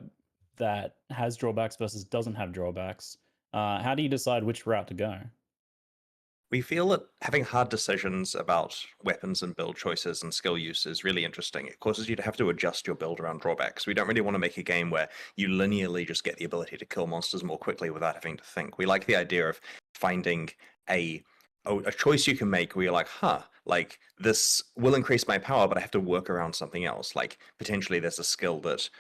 that has drawbacks versus doesn't have drawbacks, how do you decide which route to go?
We feel that having hard decisions about weapons and build choices and skill use is really interesting. It causes you to have to adjust your build around drawbacks. We don't really want to make a game where you linearly just get the ability to kill monsters more quickly without having to think. We like the idea of finding a choice you can make where you're like, like this will increase my power, but I have to work around something else. Like potentially there's a skill that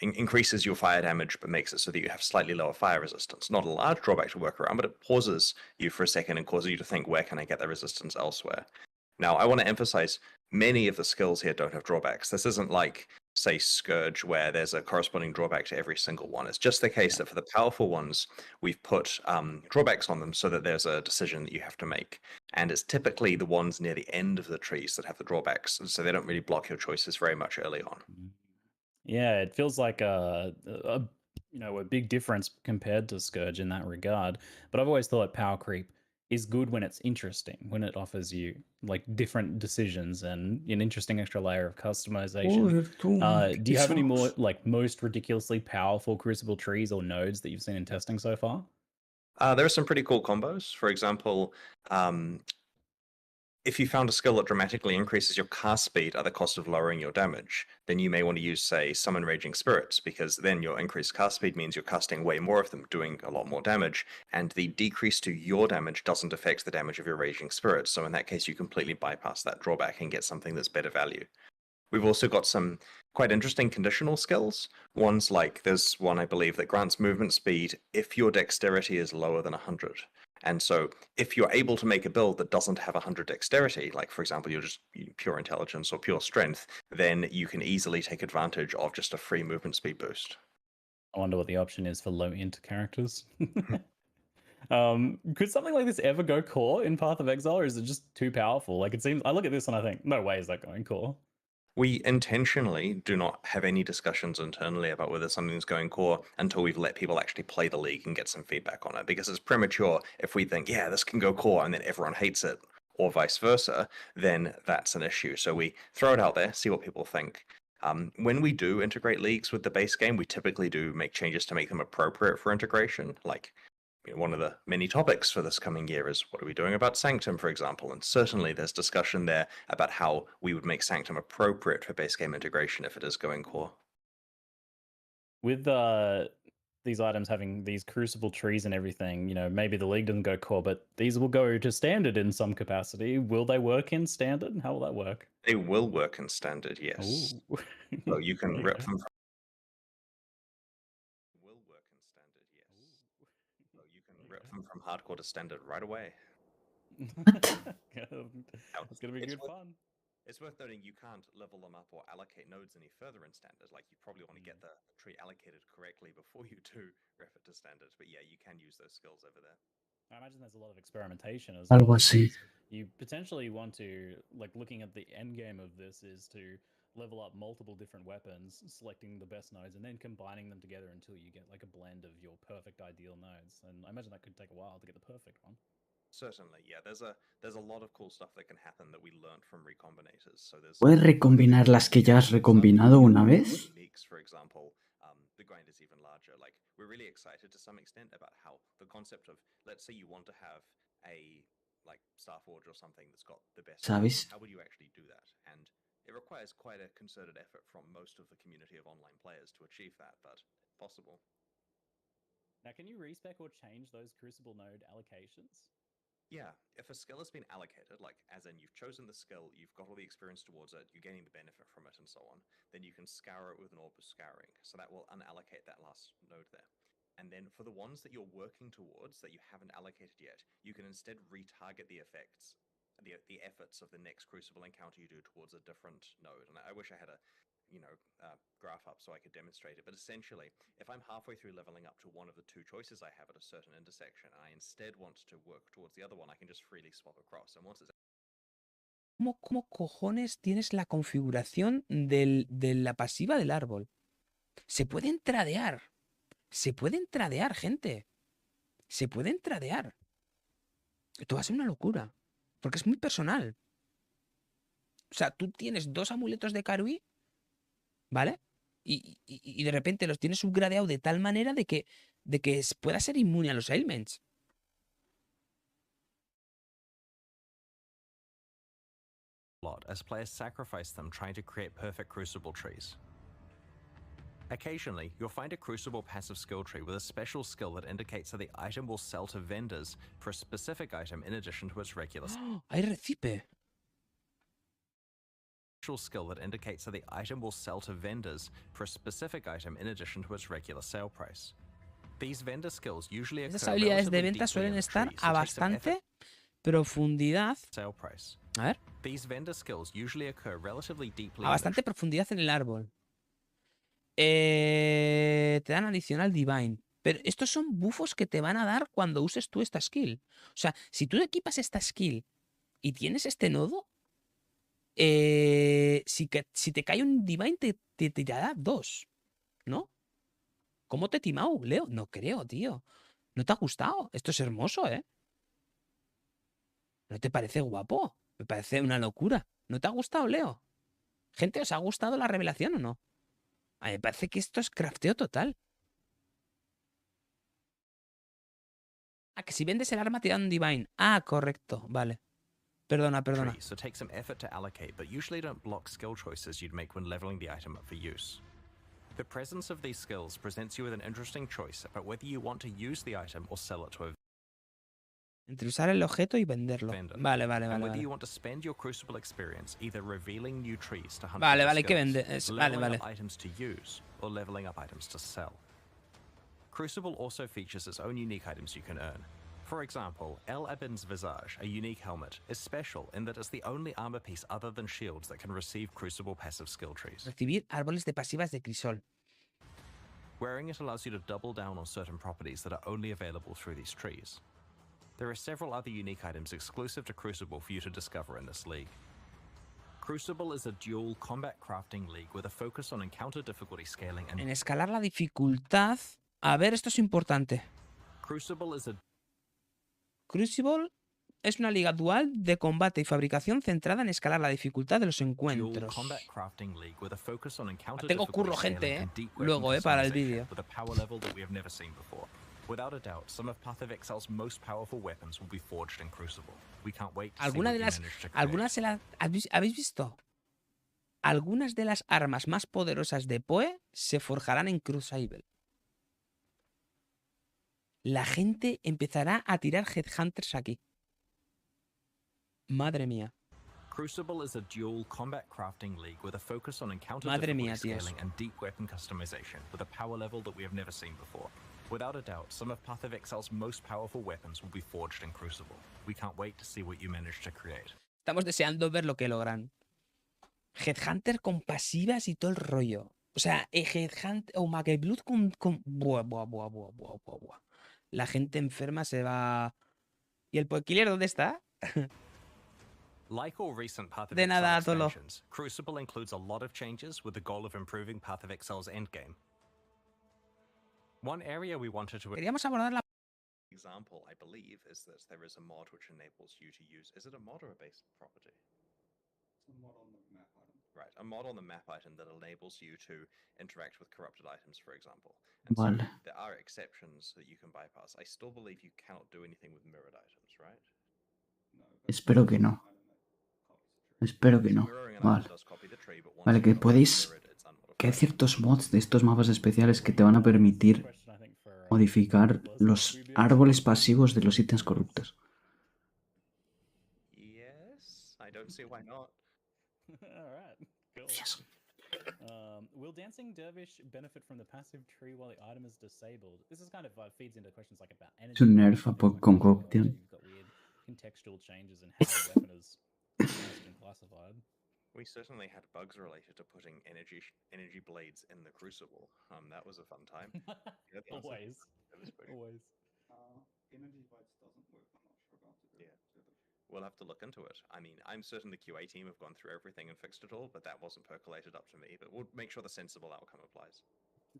increases your fire damage, but makes it so that you have slightly lower fire resistance. Not a large drawback to work around, but it pauses you for a second and causes you to think, where can I get the resistance elsewhere? Now, I want to emphasize many of the skills here don't have drawbacks. This isn't like, say, Scourge, where there's a corresponding drawback to every single one. It's just the case that for the powerful ones, we've put drawbacks on them so that there's a decision that you have to make. And it's typically the ones near the end of the trees that have the drawbacks, so they don't really block your choices very much early on.
Yeah, it feels like a big difference compared to Scourge in that regard. But I've always thought power creep is good when it's interesting, when it offers you like different decisions and an interesting extra layer of customization. Do you have any more like most ridiculously powerful Crucible trees or nodes that you've seen in testing so far?
There are some pretty cool combos. For example, if you found a skill that dramatically increases your cast speed at the cost of lowering your damage, then you may want to use, say, Summon Raging Spirits, because then your increased cast speed means you're casting way more of them, doing a lot more damage, and the decrease to your damage doesn't affect the damage of your Raging Spirits, so in that case you completely bypass that drawback and get something that's better value. We've also got some quite interesting conditional skills. One's like, there's one I believe that grants movement speed if your dexterity is lower than 100. And so if you're able to make a build that doesn't have 100 dexterity, like for example, you're just pure intelligence or pure strength, then you can easily take advantage of just a free movement speed boost.
I wonder what the option is for low int characters. Could something like this ever go core in Path of Exile, or is it just too powerful? Like it seems, I look at this and I think, no way is that going core.
We intentionally do not have any discussions internally about whether something's going core until we've let people actually play the league and get some feedback on it, because it's premature if we think, yeah, this can go core and then everyone hates it, or vice versa, then that's an issue. So we throw it out there, see what people think. When we do integrate leagues with the base game, we typically do make changes to make them appropriate for integration. Like one of the many topics for this coming year is what are we doing about Sanctum, for example? And certainly there's discussion there about how we would make Sanctum appropriate for base game integration if it is going core.
With these items having these Crucible trees and everything, maybe the league doesn't go core, but these will go to standard in some capacity. Will they work in standard? How will that work?
They will work in standard, yes.
Ooh.
So you can rip them from hardcore to standard right away.
It's gonna be
It's
good
worth-
fun.
It's worth noting you can't level them up or allocate nodes any further in standard. Like you probably want to get the tree allocated correctly before you do ref it to standard. But yeah, you can use those skills over there.
I imagine there's a lot of experimentation as
Algo
well.
así.
Because you potentially want to, like, looking at the end game of this is to level up multiple different weapons, selecting the best nodes, and then combining them together until you get like a blend of your perfect ideal nodes. And I imagine that could take a while to get the perfect one.
Certainly, yeah. There's a lot of cool stuff that can happen that we learned from recombinators. So there's
¿Puedes recombinar las que ya has recombinado una vez?
Uniques, for example, the grind is even larger. Like we're really excited to some extent about how the concept of, let's say you want to have a like Starforge or something that's got the best.
¿Sabes?
How would you actually do that? And it requires quite a concerted effort from most of the community of online players to achieve that, but possible.
Now, can you respec or change those Crucible node allocations?
Yeah, if a skill has been allocated, like as in you've chosen the skill, you've got all the experience towards it, you're gaining the benefit from it and so on, then you can scour it with an orb of scouring. So that will unallocate that last node there. And then for the ones that you're working towards that you haven't allocated yet, you can instead retarget the effects, the efforts of the next Crucible encounter you do towards a different node. And I wish I had a graph up so I could demonstrate it. But essentially, if I'm halfway through leveling up to one of the two choices I have at a certain intersection, and I instead want to work towards the other one, I can just freely swap across. And once it's
¿Cómo cojones tienes la configuración de la pasiva del árbol? Se pueden tradear. Se pueden tradear, gente. Se pueden tradear. Esto va a ser una locura. Porque es muy personal. O sea, tú tienes 2 amuletos de Karui, ¿vale? Y de repente los tienes subgradeado de tal manera de que pueda ser inmune a los ailments.
Lot as players sacrifice them trying to create perfect Crucible trees. Occasionally, you'll find a Crucible passive skill tree with a special skill that indicates that the item will sell to vendors for a specific item in addition to its regular
¡Hay recipe!
skill that indicates that the item will sell to vendors for a specific item in addition to its regular sale price. These vendor skills usually occur
Estas habilidades de
relatively
venta
deeply
suelen
in the
estar
tree, so
a
it takes some effort
bastante profundidad.
sale price.
A ver.
These vendor skills usually occur relatively deeply
A
in the
bastante profundidad en el árbol. Te dan adicional Divine. Pero estos son bufos que te van a dar cuando uses tú esta skill. O sea, si tú equipas esta skill y tienes este nodo, si te cae un Divine te tirará 2, ¿no? ¿Cómo te he timado, Leo? No creo, tío. ¿No te ha gustado? Esto es hermoso, ¿eh? ¿No te parece guapo? Me parece una locura. ¿No te ha gustado, Leo? Gente, ¿os ha gustado la revelación o no? A mí me parece que esto es crafteo total. Ah, que si vendes el arma te dan un Divine. Ah, correcto. Vale. Perdona.
tree, so take some effort to allocate, but usually don't block skill choices you'd make when leveling the item up for use. The presence of these skills presents you with an interesting choice about whether you want to use the item or sell it to a
Entre usar el objeto y venderlo.
vendor.
Vale.
And whether you want to spend your Crucible experience either revealing new trees to hunt
Vale,
for the
vale, hay que
skills,
vender. Vale,
leveling
vale.
up items to use, or leveling up items to sell. Crucible also features its own unique items you can earn. For example, El Abin's Visage, a unique helmet, is special in that it's the only armor piece other than shields that can receive Crucible passive skill trees.
Recibir árboles de pasivas de crisol.
Wearing it allows you to double down on certain properties that are only available through these trees. There are several other unique items exclusive to Crucible for you to discover in this league. Crucible is a dual combat crafting league with a focus on encounter difficulty scaling and
En escalar la dificultad. A ver, esto es importante.
Crucible is a
Crucible es una liga dual de combate y fabricación centrada en escalar la dificultad de los
dual
encuentros.
combat crafting league with a focus on encounter
Tengo
difficulty
curro,
scaling
gente,
and deep
luego,
weapon
para el
customization
vídeo.
with a power level that we have never seen before. Without a doubt, some of Path of Exile's most powerful weapons will be forged in Crucible. We can't wait to see
Algunas
what
de
you
las,
manage to create.
algunas se las, ¿habéis visto? Algunas de las armas más poderosas de Poe se forjarán en Crucible. La gente empezará a tirar Headhunters aquí. Madre mía.
Crucible is a dual combat crafting league with a focus on encounter
Madre
difficulty
mía, tíos.
scaling and deep weapon customization with a power level that we have never seen before. Without a doubt, some of Path of Exile's most powerful weapons will be forged in Crucible. We can't wait to see what you manage to create.
Estamos deseando ver lo que logran. Headhunter con pasivas y todo el rollo. O sea, Headhunter o Blood con... Buah, buah, buah, buah, buah, buah, buah. La gente enferma se va... ¿Y el Poekiller dónde está?
Like all recent Path of
De
Exile
nada, Tolo.
expansions, Crucible includes a lot of changes with the goal of improving Path of Exile's endgame. One area we wanted to
Queríamos abordar la...
Example, I believe, is that there is a mod which enables you to use. Is it a mod or a base property? Right, a mod on the map item that enables you to interact with corrupted items, for example. And so
Vale.
there are exceptions that you can bypass. I still believe you cannot do anything with mirrored items, right?
Espero que no. Espero que no.
Mirroring an
Vale.
item does copy the tree, but once
Vale,
you
que
know it's
podéis...
mirrored, it's
Que hay
unmodified.
ciertos mods de estos mapas especiales que te van a permitir modificar los árboles pasivos de los ítems corruptos.
Yes, I don't see why not.
Alright, cool.
Yes.
Will Dancing Dervish benefit from the passive tree while the item is disabled? This is kind of feeds into questions like about energy.
Es un nerf a
things like
con
that.
corruption.
You've got weird contextual changes in how a weapon is used and classified.
We certainly had bugs related to putting energy blades in the crucible. That was a fun time. Yeah, that was-
Always.
that was pretty-
Always.
Yeah. We'll have to look into it. I mean, I'm certain the QA team have gone through everything and fixed it all, but that wasn't percolated up to me. But we'll make sure the sensible outcome applies.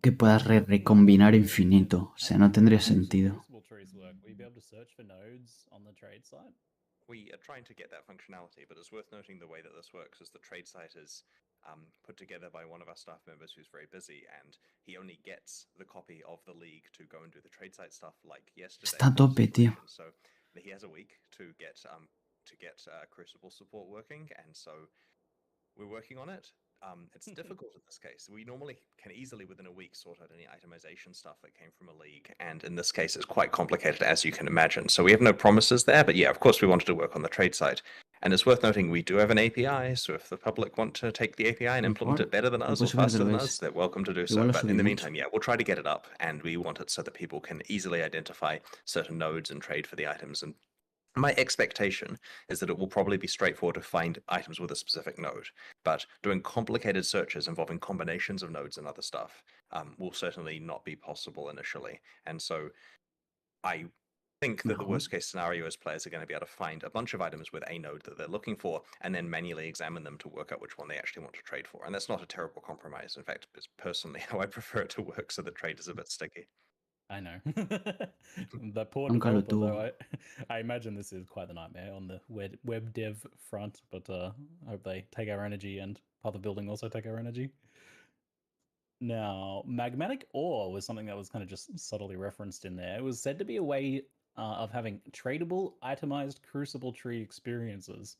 Que puedas recombinar infinito. O sea, no tendría sentido.
Crucible trees work. Will you be able to search for nodes on the trade site?
We are trying to get that functionality, but it's worth noting the way that this works is the trade site is put together by one of our staff members who's very busy, and he only gets the copy of the league to go and do the trade site stuff like yesterday.
Está a tope, tío.
So he has a week to get Crucible support working, and so we're working on it. It's difficult in this case. We normally can easily, within a week, sort out any itemization stuff that came from a league. And in this case, it's quite complicated, as you can imagine. So we have no promises there. But yeah, of course, we wanted to work on the trade site. And it's worth noting we do have an API. So if the public want to take the API and implement it better than us or faster than us, they're welcome to do so. But in the meantime, yeah, we'll try to get it up. And we want it so that people can easily identify certain nodes and trade for the items. And my expectation is that it will probably be straightforward to find items with a specific node, but doing complicated searches involving combinations of nodes and other stuff will certainly not be possible initially. And so I think that the worst case scenario is players are going to be able to find a bunch of items with a node that they're looking for and then manually examine them to work out which one they actually want to trade for. And that's not a terrible compromise. In fact, it's personally how I prefer it to work, so the trade is a bit sticky.
I know. The poor
Nunca lo
developer, though,
tuvo.
I imagine this is quite the nightmare on the web dev front, but I hope they take our energy and Path of Building also take our energy. Now, magmatic ore was something that was kind of just subtly referenced in there. It was said to be a way of having tradable, itemized crucible tree experiences.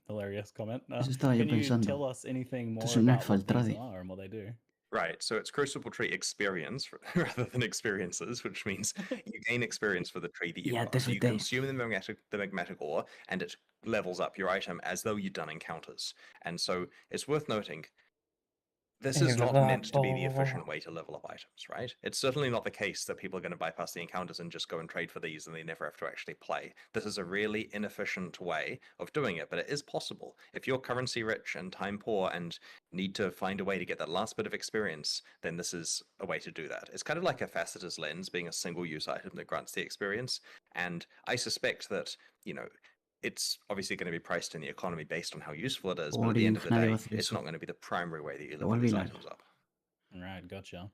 Hilarious comment.
Eso estaba yo
Can you
pensando.
tell us anything more
Es un
about
nerf
what
al
these
trade.
are and what they do?
Right, so it's Crucible Tree experience rather than experiences, which means you gain experience for the tree that you
Yeah,
got. So you
TFT.
consume the magmatic ore, and it levels up your item as though you'd done encounters. And so it's worth noting, this is not meant to be the efficient way to level up items, right? It's certainly not the case that people are going to bypass the encounters and just go and trade for these and they never have to actually play. This is a really inefficient way of doing it, but it is possible. If you're currency rich and time poor and need to find a way to get that last bit of experience, then this is a way to do that. It's kind of like a faceter's lens being a single use item that grants the experience. And I suspect that, you know, it's obviously going to be priced in the economy based on how useful it is, but at the end of the
nadie
day,
va a hacer
it's
eso.
not going to be the primary way that you
Lo va a
level these
olvidar.
items up.
Right, gotcha.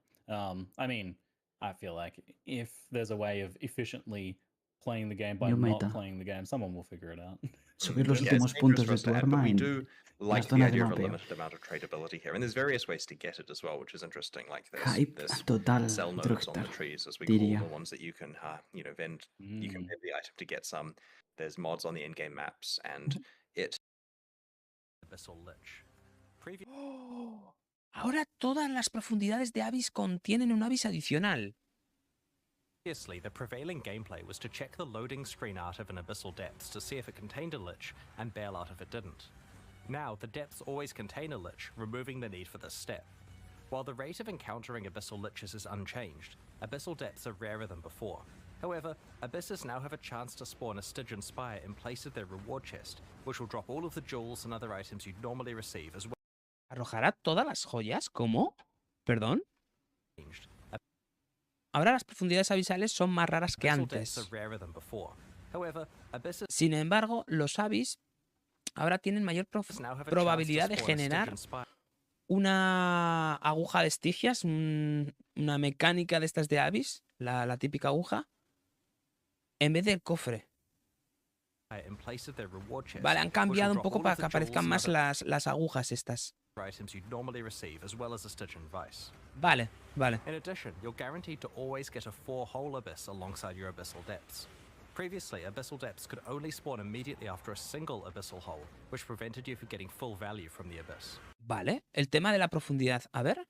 I mean, I feel like if there's a way of efficiently playing the game by
New
not
meta.
playing the game, someone will figure it out.
Subir los
Yeah, it's
últimos
dangerous
puntos
for
de
us
tu
to add, but
arma
we
en
do like
las
the
zonas de
idea of a
mapeo.
limited amount of tradability here, and there's various ways to get it as well, which is interesting. Like
Hype
there's
total
sell nodes on the
Drugtar,
trees, as we call
diría.
the ones that you can vend. You can vend the item to get some. There's mods on the in-game maps, and it
Abyssal Lich.
Ahora todas las profundidades de Abyss contienen un Abyss adicional.
Previously, the prevailing gameplay was to check the loading screen art of an Abyssal Depths to see if it contained a Lich, and bail out if it didn't. Now, the depths always contain a Lich, removing the need for this step. While the rate of encountering Abyssal Liches is unchanged, Abyssal depths are rarer than before. However, Abysses now have a chance to spawn a Stygian Spire in place of their reward chest, which will drop all of the jewels and other items you'd normally receive as well.
¿Arrojará todas las joyas? ¿Cómo? ¿Perdón? Ahora las profundidades abisales son más raras que
Abyssal depths are
antes.
rarer than before. However, Abysses
Sin embargo, los Abyss ahora tienen mayor
now have a chance to
probabilidad de
spawn a
generar
Stygian Spire.
una aguja de estigias, una mecánica de estas de Abyss, la típica aguja, en vez del cofre.
In place of their reward chest,
Vale, han
which will
cambiado un
drop
poco
all
para
of
que
the
aparezcan
jewels
más
and
las agujas estas.
other items you'd normally receive, as well as a Stygian Vice.
Vale, vale.
In addition, you're guaranteed to always get a 4-hole abyss alongside your abyssal depths. Previously, abyssal depths could only spawn immediately after a single abyssal hole, which prevented you from getting full value from the abyss.
Vale, el tema de la profundidad. A ver.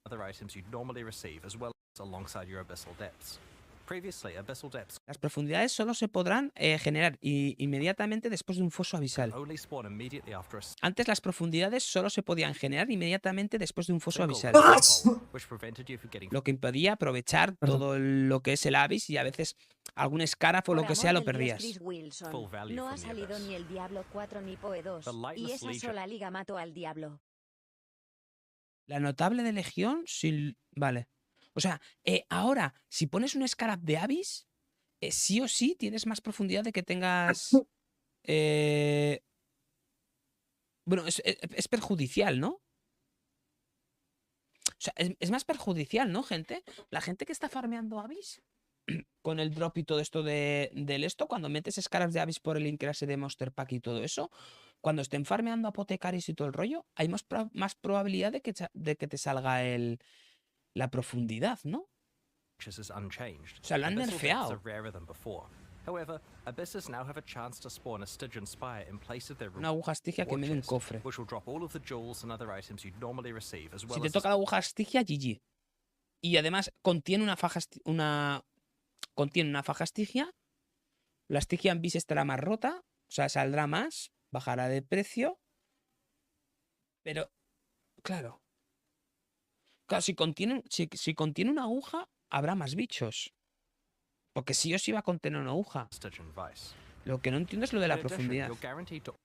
Other items you'd normally receive, as well as alongside your abyssal depths. Previously, abyssal depths
Las profundidades solo se podrán generar inmediatamente después de un foso abisal.
only spawn immediately after a
Antes las profundidades solo se podían generar inmediatamente después de un foso
single
abisal.
abyssal hole, which prevented you from getting
Lo que impedía aprovechar todo lo que es el Abyss y a veces algún escarafu o lo que sea lo perdías.
Wilson.
full value
No
from
ha
the
salido
abyss.
ni el Diablo 4 ni Poe 2.
The
Y
Lightless
esa
Legion.
sola liga mató al Diablo.
La notable de Legión, sí. Vale. O sea, ahora, si pones un Scarab de Abyss, sí o sí tienes más profundidad de que tengas. Bueno, es perjudicial, ¿no? O sea, es más perjudicial, ¿no, gente? La gente que está farmeando Abyss con el drop y todo esto del esto, cuando metes Scarabs de Abyss por el Incrase de Monster Pack y todo eso, cuando estén farmeando apotecaris y todo el rollo, hay más probabilidad de que te salga la profundidad, ¿no?
is unchanged.
O sea, lo han
Abyssal depths
nerfeado.
are rarer than before. However, abysses now have a chance to spawn a Stygian Spire in place of their
Una aguja estigia que
reward
me dé un
chest,
cofre.
which will drop all of the jewels and other items you'd normally receive, as well
Si te
as
toca la aguja estigia, GG. Y además contiene una faja contiene una faja estigia. La estigia en bis estará más rota, o sea, saldrá más, bajará de precio. Pero, claro. Claro, si contiene una aguja, habrá más bichos. Porque sí o sí va a contener una aguja.
Stygian Vice.
Lo que no entiendo es lo de la
In addition,
profundidad.
you're guaranteed to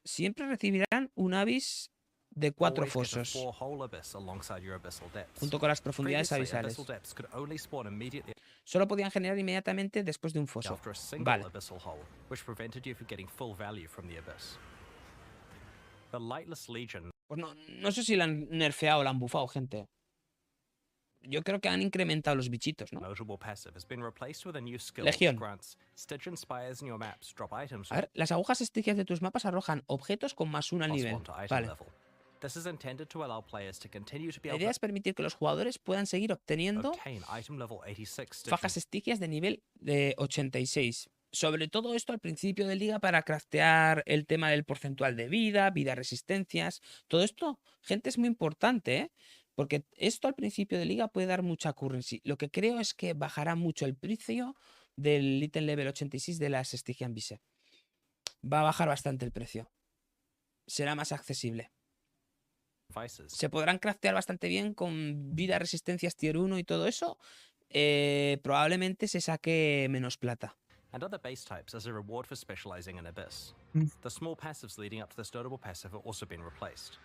Siempre recibirán un abyss de 4
always get a
fosos,
4-hole abyss alongside your abyssal depths.
junto con las profundidades
Previously,
abisales.
abyssal depths could only spawn immediately
Solo podían generar inmediatamente después de un foso.
after a single
Vale.
abyssal hole, which prevented you from getting full value from the abyss. The Lightless Legion
Pues no sé si la han nerfeado o la han bufado, gente. Yo creo que han incrementado los bichitos, ¿no?
notable passive has been replaced with a new skill
Legión.
which grants Stygian Spires in your maps drop items
A ver, las agujas estigias de tus mapas arrojan objetos con +1 al
plus
nivel.
1 to item
Vale.
level. This is intended to allow players to continue to be
La
able
idea
to
es permitir que los jugadores puedan seguir obteniendo
obtain item level 86 Stygian
fajas estigias de nivel de 86. Sobre todo esto al principio de liga para craftear el tema del porcentual de vida, resistencias. Todo esto, gente, es muy importante, ¿eh? Porque esto al principio de liga puede dar mucha currency. Lo que creo es que bajará mucho el precio del ítem level 86 de las Stygian Vise. Va a bajar bastante el precio. Será más accesible.
vices.
Se podrán craftear bastante bien con vida, resistencias tier 1 y todo eso. Probablemente se saque menos plata.
And other base types as a reward for specializing in Abyss. The small passives leading up to this notable passive have also been replaced.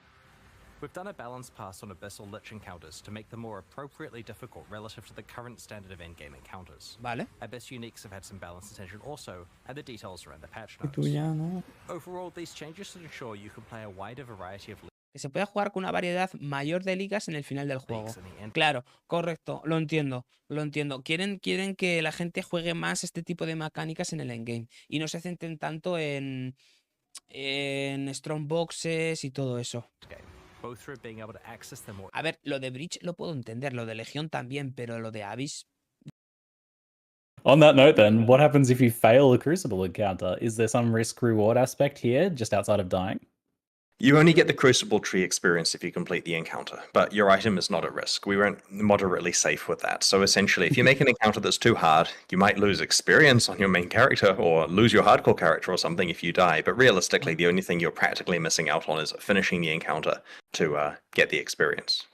We've done a balance pass on Abyssal Lich encounters to make them more appropriately difficult relative to the current standard of endgame encounters.
Vale.
Abyss uniques have had some balance attention also, and the details are in the patch
Y tú
notes.
ya, ¿no?
Overall, these changes should ensure you can play a wider variety of
Que se pueda jugar con una variedad mayor de ligas en el final del juego.
leagues in the end.
Claro, correcto, lo entiendo, lo entiendo. Quieren que la gente juegue más este tipo de mecánicas en el endgame y no se centren tanto en strong boxes y todo eso.
Game, both through being able to access them more
A ver, lo de Breach lo puedo entender, lo de Legión también, pero lo de Abyss,
On that note, then, what happens if you fail a Crucible encounter? Is there some risk-reward aspect here, just outside of dying?
You only get the Crucible tree experience if you complete the encounter, but your item is not at risk. We went moderately safe with that. So essentially, if you make an encounter that's too hard, you might lose experience on your main character or lose your hardcore character or something if you die. But realistically, the only thing you're practically missing out on is finishing the encounter to get the experience.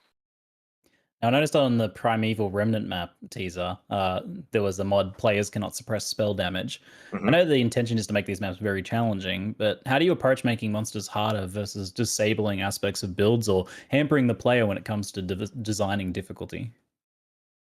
I noticed on the Primeval Remnant map teaser, there was a mod players cannot suppress spell damage. I know the intention is to make these maps very challenging, but how do you approach making monsters harder versus disabling aspects of builds or hampering the player when it comes to designing difficulty?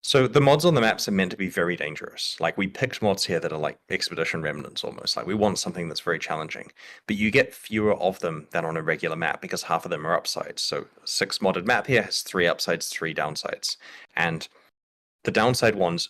So the mods on the maps are meant to be very dangerous. Like we picked mods here that are like expedition remnants almost. Like we want something that's very challenging. But you get fewer of them than on a regular map because half of them are upsides. So 6 modded map here has 3 upsides, 3 downsides. And the downside ones,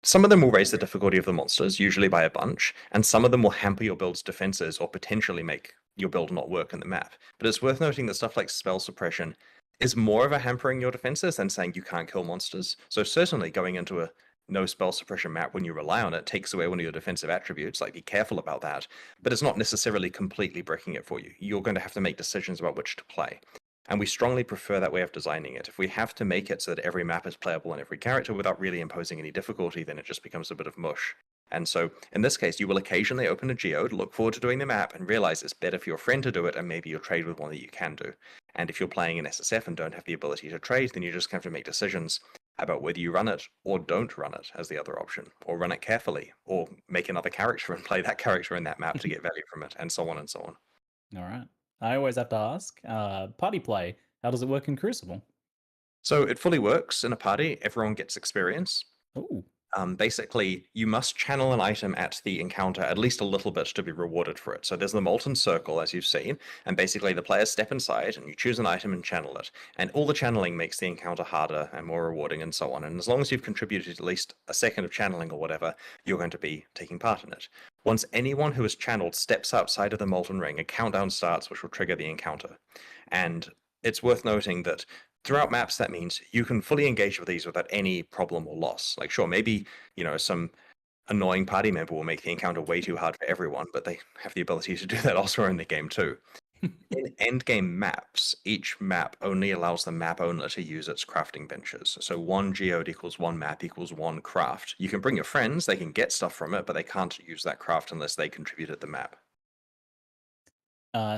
some of them will raise the difficulty of the monsters, usually by a bunch, and some of them will hamper your build's defenses or potentially make your build not work in the map. But it's worth noting that stuff like spell suppression is more of a hampering your defenses than saying you can't kill monsters. So certainly going into a no spell suppression map when you rely on it takes away one of your defensive attributes, like be careful about that, but it's not necessarily completely breaking it for you. You're going to have to make decisions about which to play. And we strongly prefer that way of designing it. If we have to make it so that every map is playable on every character without really imposing any difficulty, then it just becomes a bit of mush. And so in this case, you will occasionally open a geode, look forward to doing the map, and realize it's better for your friend to do it, and maybe you'll trade with one that you can do. And if you're playing an SSF and don't have the ability to trade, then you just have to make decisions about whether you run it or don't run it as the other option, or run it carefully, or make another character and play that character in that map to get value from it, and so on and so on.
All right. I always have to ask, party play, how does it work in Crucible?
So it fully works in a party. Everyone gets experience.
Ooh.
Basically, you must channel an item at the encounter at least a little bit to be rewarded for it. So there's the molten circle, as you've seen, and basically the players step inside and you choose an item and channel it. And all the channeling makes the encounter harder and more rewarding and so on. And as long as you've contributed at least a second of channeling or whatever, you're going to be taking part in it. Once anyone who is channeled steps outside of the molten ring, a countdown starts which will trigger the encounter. And it's worth noting that throughout maps, that means you can fully engage with these without any problem or loss. Like, sure, maybe, some annoying party member will make the encounter way too hard for everyone, but they have the ability to do that elsewhere in the game too. In endgame maps, each map only allows the map owner to use its crafting benches. So 1 geode equals 1 map equals 1 craft. You can bring your friends, they can get stuff from it, but they can't use that craft unless they contributed the map.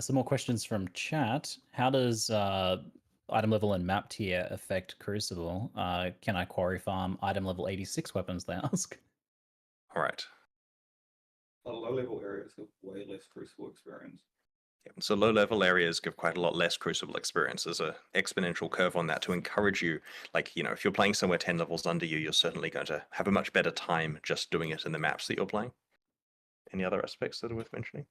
Some more questions from chat. How does item level and map tier affect Crucible? Can I quarry farm item level 86 weapons, they ask?
All right.
Low-level areas have way less Crucible experience.
Yeah, so low-level areas give quite a lot less Crucible experience. There's an exponential curve on that to encourage you. Like, if you're playing somewhere 10 levels under you, you're certainly going to have a much better time just doing it in the maps that you're playing. Any other aspects that are worth mentioning?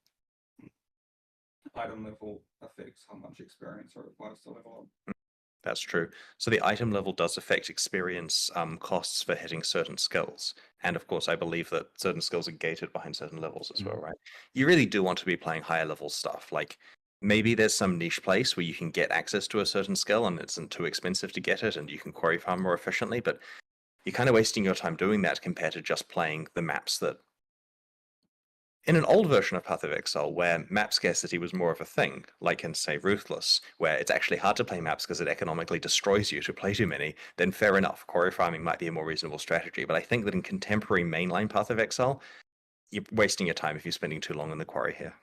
Item level affects how much experience are required to level up.
That's true. So the item level does affect experience costs for hitting certain skills. And of course, I believe that certain skills are gated behind certain levels as well, right? You really do want to be playing higher level stuff. Like maybe there's some niche place where you can get access to a certain skill and it isn't too expensive to get it and you can quarry farm more efficiently, but you're kind of wasting your time doing that compared to just playing the maps that in an old version of Path of Exile, where map scarcity was more of a thing, like in, say, Ruthless, where it's actually hard to play maps because it economically destroys you to play too many, then fair enough, quarry farming might be a more reasonable strategy. But I think that in contemporary mainline Path of Exile, you're wasting your time if you're spending too long in the quarry here.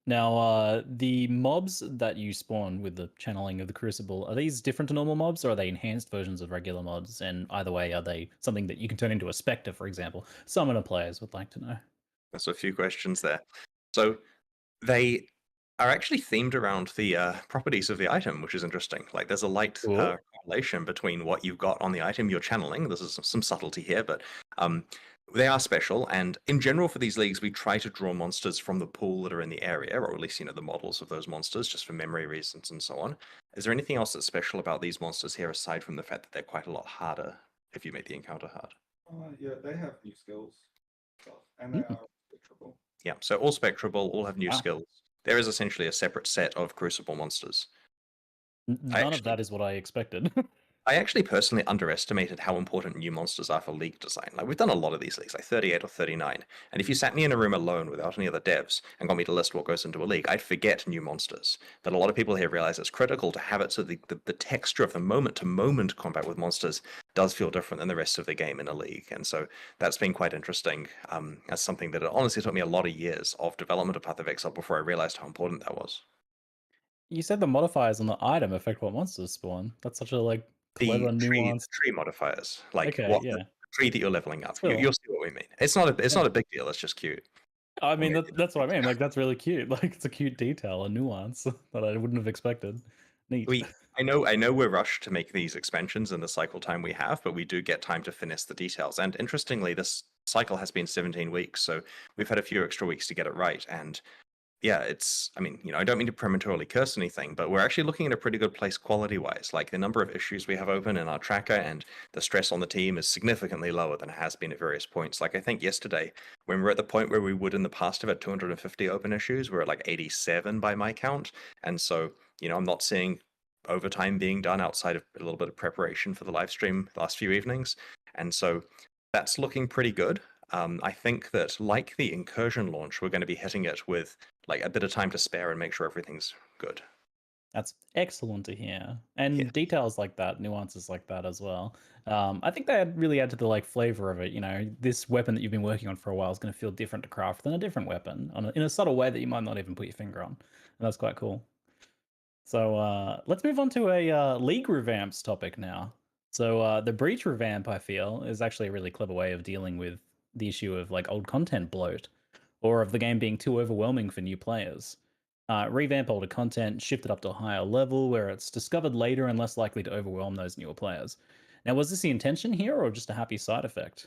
Now, the mobs that you spawn with the channeling of the Crucible, are these different to normal mobs, or are they enhanced versions of regular mobs? And either way, are they something that you can turn into a Spectre, for example? Summoner players would like to know.
There's a few questions there. So they are actually themed around the properties of the item, which is interesting. Like there's a light correlation between what you've got on the item you're channeling. This is some subtlety here, but they are special. And in general, for these leagues, we try to draw monsters from the pool that are in the area, or at least, the models of those monsters, just for memory reasons and so on. Is there anything else that's special about these monsters here, aside from the fact that they're quite a lot harder if you make the encounter hard?
Yeah, they have new skills. And they are spectrable.
Yeah, so all spectrable, all have new skills. There is essentially a separate set of Crucible monsters.
None of that is what I expected.
I actually personally underestimated how important new monsters are for league design. Like we've done a lot of these leagues, like 38 or 39. And if you sat me in a room alone without any other devs and got me to list what goes into a league, I'd forget new monsters. But a lot of people here realize it's critical to have it so the texture of the moment-to-moment combat with monsters does feel different than the rest of the game in a league. And so that's been quite interesting. That's something that it honestly took me a lot of years of development of Path of Exile before I realized how important that was.
You said the modifiers on the item affect what monsters spawn. That's such a clever,
The
nuanced.
tree modifiers, like
Okay,
what
yeah.
the tree that you're leveling up.
Cool.
You'll see what we mean. It's not a big deal. It's just cute.
I mean, that's what I mean. Like, that's really cute. Like, it's a cute detail, a nuance that I wouldn't have expected. Neat.
I know we're rushed to make these expansions in the cycle time we have, but we do get time to finish the details. And interestingly, this cycle has been 17 weeks, so we've had a few extra weeks to get it right. And yeah, I mean, I don't mean to prematurely curse anything, but we're actually looking at a pretty good place quality-wise. Like, the number of issues we have open in our tracker and the stress on the team is significantly lower than it has been at various points. Like, I think yesterday, when we're at the point where we would in the past have had 250 open issues, we're at like 87 by my count. And so, I'm not seeing overtime being done outside of a little bit of preparation for the live stream the last few evenings. And so that's looking pretty good. I think that, like the incursion launch, we're going to be hitting it with like a bit of time to spare and make sure everything's good.
That's excellent to hear. And details like that, nuances like that as well. I think they really add to the like flavor of it. This weapon that you've been working on for a while is going to feel different to craft than a different weapon in a subtle way that you might not even put your finger on. And that's quite cool. So let's move on to a League revamps topic now. So the Breach revamp, I feel, is actually a really clever way of dealing with the issue of like old content bloat, or of the game being too overwhelming for new players. Revamp older content, shift it up to a higher level where it's discovered later and less likely to overwhelm those newer players. Now, was this the intention here, or just a happy side effect?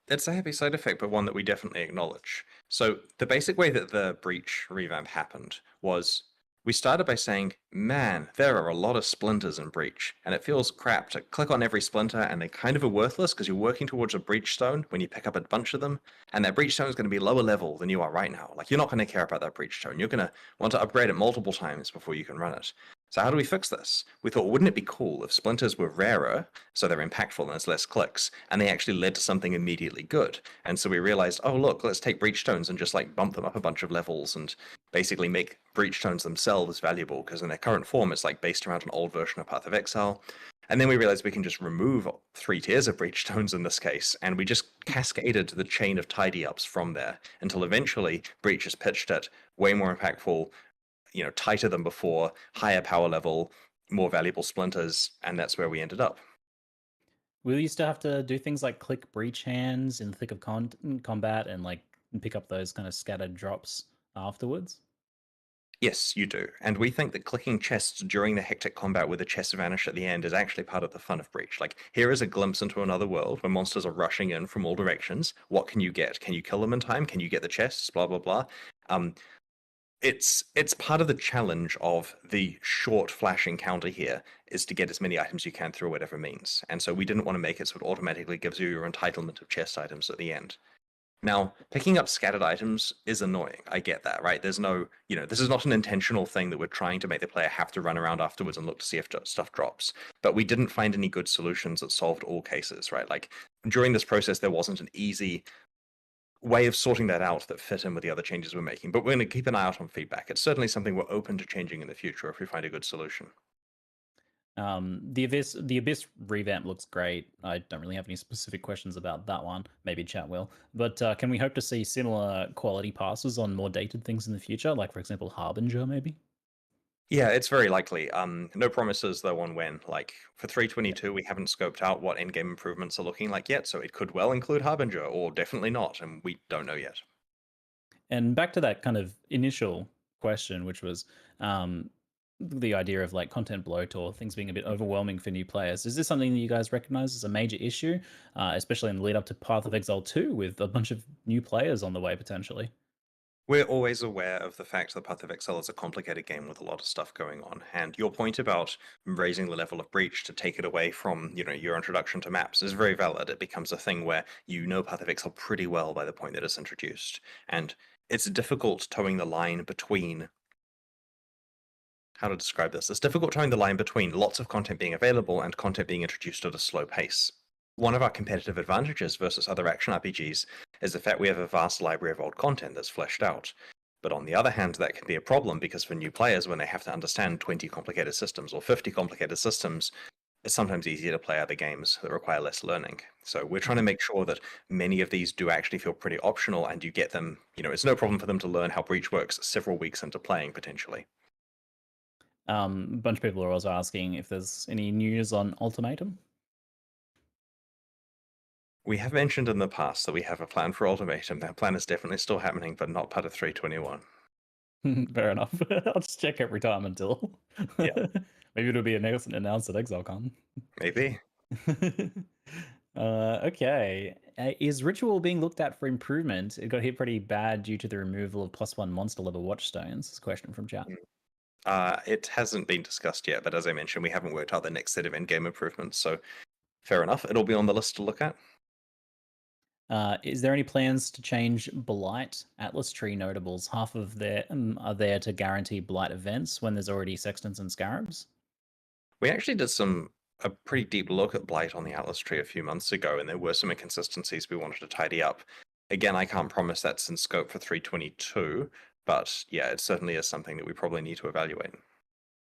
It's a happy side effect, but one that we definitely acknowledge. So the basic way that the Breach revamp happened was we started by saying, man, there are a lot of splinters in Breach, and it feels crap to click on every splinter, and they kind of are worthless because you're working towards a Breach Stone when you pick up a bunch of them, and that Breach Stone is going to be lower level than you are right now. Like, you're not going to care about that Breach Stone. You're going to want to upgrade it multiple times before you can run it. So how do we fix this? We thought, wouldn't it be cool if splinters were rarer, so they're impactful and there's less clicks, and they actually led to something immediately good? And so we realized, oh look, let's take Breach Stones and just like bump them up a bunch of levels and basically make Breach Stones themselves valuable, because in their current form it's like based around an old version of Path of Exile. And then we realized we can just remove 3 tiers of Breach Stones in this case, and we just cascaded the chain of tidy ups from there until eventually Breach is pitched at way more impactful, tighter than before, higher power level, more valuable splinters, and that's where we ended up.
Will you still have to do things like click breach hands in the thick of combat and like pick up those kind of scattered drops afterwards?
Yes, you do. And we think that clicking chests during the hectic combat with the chests vanish at the end is actually part of the fun of Breach. Like, here is a glimpse into another world where monsters are rushing in from all directions. What can you get? Can you kill them in time? Can you get the chests? Blah, blah, blah. It's part of the challenge of the short flash encounter here, is to get as many items you can through whatever means. And so we didn't want to make it so it automatically gives you your entitlement of chest items at the end. Now, picking up scattered items is annoying. I get that, right? There's no, this is not an intentional thing that we're trying to make the player have to run around afterwards and look to see if stuff drops. But we didn't find any good solutions that solved all cases, right? Like, during this process, there wasn't an easy way of sorting that out that fit in with the other changes we're making. But we're going to keep an eye out on feedback. It's certainly something we're open to changing in the future if we find a good solution.
The Abyss revamp looks great. I don't really have any specific questions about that one. Maybe chat will. But can we hope to see similar quality passes on more dated things in the future? Like, for example, Harbinger, maybe?
Yeah, it's very likely. No promises though on when. Like, for 3.22, we haven't scoped out what endgame improvements are looking like yet, so it could well include Harbinger, or definitely not, and we don't know yet.
And back to that kind of initial question, which was the idea of like content bloat or things being a bit overwhelming for new players. Is this something that you guys recognize as a major issue, especially in the lead up to Path of Exile 2 with a bunch of new players on the way potentially?
We're always aware of the fact that Path of Exile is a complicated game with a lot of stuff going on, and your point about raising the level of Breach to take it away from, your introduction to maps is very valid. It becomes a thing where you know Path of Exile pretty well by the point that it's introduced, and it's difficult towing the line between... How to describe this? It's difficult towing the line between lots of content being available and content being introduced at a slow pace. One of our competitive advantages versus other action RPGs is the fact we have a vast library of old content that's fleshed out. But on the other hand, that can be a problem because for new players, when they have to understand 20 complicated systems or 50 complicated systems, it's sometimes easier to play other games that require less learning. So we're trying to make sure that many of these do actually feel pretty optional, and you get them, it's no problem for them to learn how Breach works several weeks into playing, potentially.
A bunch of people are also asking if there's any news on Ultimatum.
We have mentioned in the past that we have a plan for Ultimatum. That plan is definitely still happening, but not part of 321.
Fair enough. I'll just check every time until.
Yeah.
Maybe it'll be announced at ExileCon.
Maybe.
Okay. Is Ritual being looked at for improvement? It got hit pretty bad due to the removal of +1 monster level watchstones. This is a question from chat.
It hasn't been discussed yet, but as I mentioned, we haven't worked out the next set of in-game improvements, so fair enough. It'll be on the list to look at.
Is there any plans to change Blight Atlas Tree notables? Half of them are there to guarantee Blight events when there's already Sextants and Scarabs.
We actually did a pretty deep look at Blight on the Atlas Tree a few months ago, and there were some inconsistencies we wanted to tidy up. Again, I can't promise that's in scope for 322, but yeah, it certainly is something that we probably need to evaluate.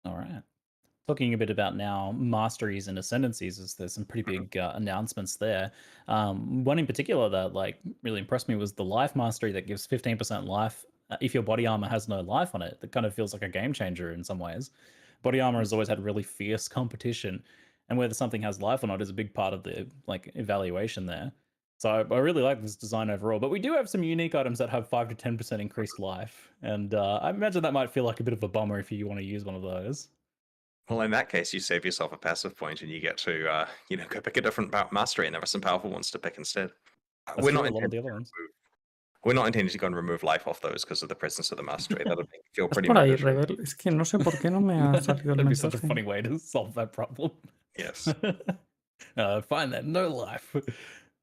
All right. Talking a bit about now masteries and ascendancies, as there's some pretty big announcements there. One in particular that like really impressed me was the life mastery that gives 15% life if your body armor has no life on it. That kind of feels like a game changer in some ways. Body armor has always had really fierce competition, and whether something has life or not is a big part of the like evaluation there. So I really like this design overall, but we do have some unique items that have 5 to 10% increased life, and I imagine that might feel like a bit of a bummer if you want to use one of those.
Well, in that case, you save yourself a passive point, and you get to, go pick a different mastery, and there are some powerful ones to pick instead.
That's true, a lot of the other ones.
We're not intending to go and remove life off those because of the presence of the mastery. That'll make me feel
Es
pretty
por ahí,
miserable.
Rebel. Es que no sé por qué no me ha salido el
That'd be such a
mensaje.
funny way to solve that problem.
Yes.
Find that no life.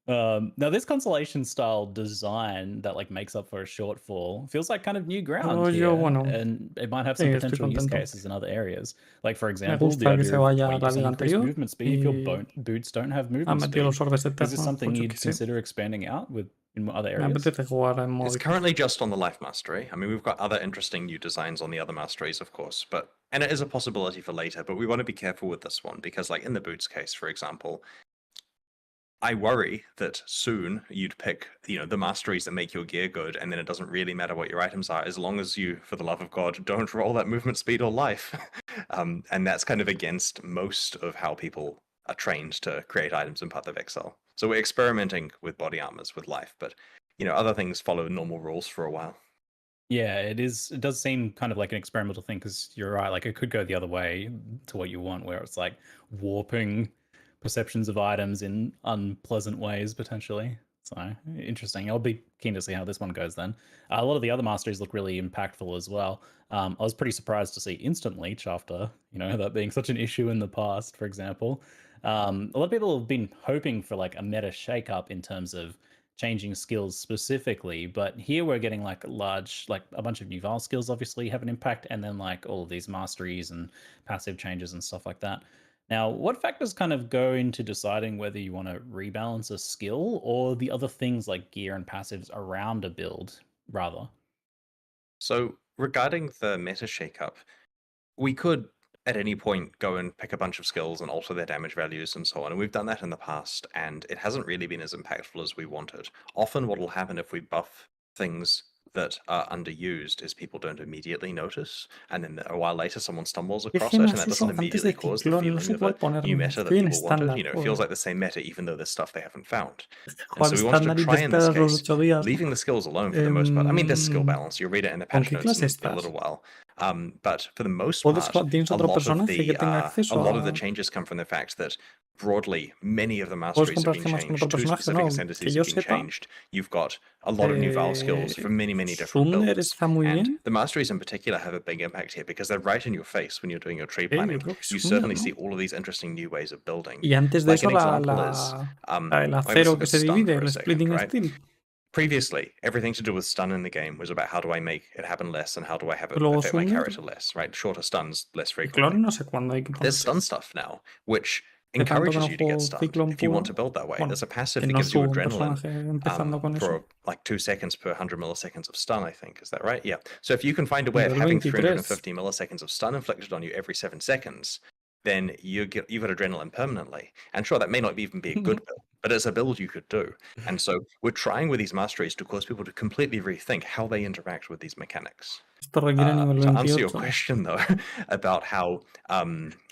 Now this consolation style design that like makes up for a shortfall feels like kind of new ground
Pero
here,
yo, bueno,
and it might have some
sí, estoy
potential use
contento.
cases in other areas. Like for
Me
example, the
gusta que
idea
se
of
vaya a la
20%
liga
increased
anterior
movement speed if your
y
boots don't have
ha
movement
metido
speed.
los orbes
Is this
eternos,
something
pues yo
you'd
qué sé.
consider expanding out with in other
Me
areas?
apetece jugar en
It's
modo.
currently just on the life mastery. I mean, we've got other interesting new designs on the other masteries, of course, and it is a possibility for later, but we want to be careful with this one because, like in the boots case, for example, I worry that soon you'd pick, the masteries that make your gear good, and then it doesn't really matter what your items are, as long as you, for the love of God, don't roll that movement speed or life. And that's kind of against most of how people are trained to create items in Path of Exile. So we're experimenting with body armors with life, but other things follow normal rules for a while.
Yeah, it is. It does seem kind of like an experimental thing because you're right. Like it could go the other way to what you want, where it's like warping perceptions of items in unpleasant ways potentially. So interesting. I'll be keen to see how this one goes then. A lot of the other masteries look really impactful as well. I was pretty surprised to see instant leech after that being such an issue in the past, for example. A lot of people have been hoping for like a meta shakeup in terms of changing skills specifically, but here we're getting like a bunch of new Val skills obviously have an impact, and then like all of these masteries and passive changes and stuff like that. Now, what factors kind of go into deciding whether you want to rebalance a skill or the other things like gear and passives around a build, rather?
So regarding the meta shakeup, we could at any point go and pick a bunch of skills and alter their damage values and so on. And we've done that in the past, and it hasn't really been as impactful as we wanted. Often what will happen if we buff things that are underused is people don't immediately notice, and then a while later someone stumbles across it, and that doesn't immediately cause the feeling of a new meta that people wanted. It feels like the same meta even though there's stuff they haven't found. And so we wanted to try in this case, leaving the skills alone for the most part. I mean, there's skill balance. You'll read it in the patch notes in a little while. But for the most part, a lot of the changes come from the fact that broadly, many of the masteries have been changed. 2 specific ascendancies have been changed. You've got a lot of new Val skills for many, many different builds. And the masteries in particular have a big impact here because they're right in your face when you're doing your tree planning. You certainly see all of these interesting new ways of building.
Y antes de
Like
eso,
an example is,
el acero que se divide, el splitting steel.
Previously, everything to do with stun in the game was about how do I make it happen less and how do I have it
Luego
affect my
Sunder.
character less, right? Shorter stuns, less
Clon
frequently.
no sé cuándo hay que
There's
ponerse.
stun stuff now, which
De tanto que
encourages
no
you to get
juego
stunned
Ciclón
if you want
puro,
to build that way.
bueno,
There's a passive
que
that
no
gives you
subo un
adrenaline
personaje empezando con eso.
for like 2 seconds per 100 milliseconds of stun, I think. Is that right? Yeah. So if you can find a way of
Nivel
having
23.
350 milliseconds of stun inflicted on you every 7 seconds, then you've got adrenaline permanently. And sure, that may not even be a good build, but it's a build you could do. And so we're trying with these masteries to cause people to completely rethink how they interact with these mechanics.
Esto requiere nivel
To answer your
28.
question, though, about how
Y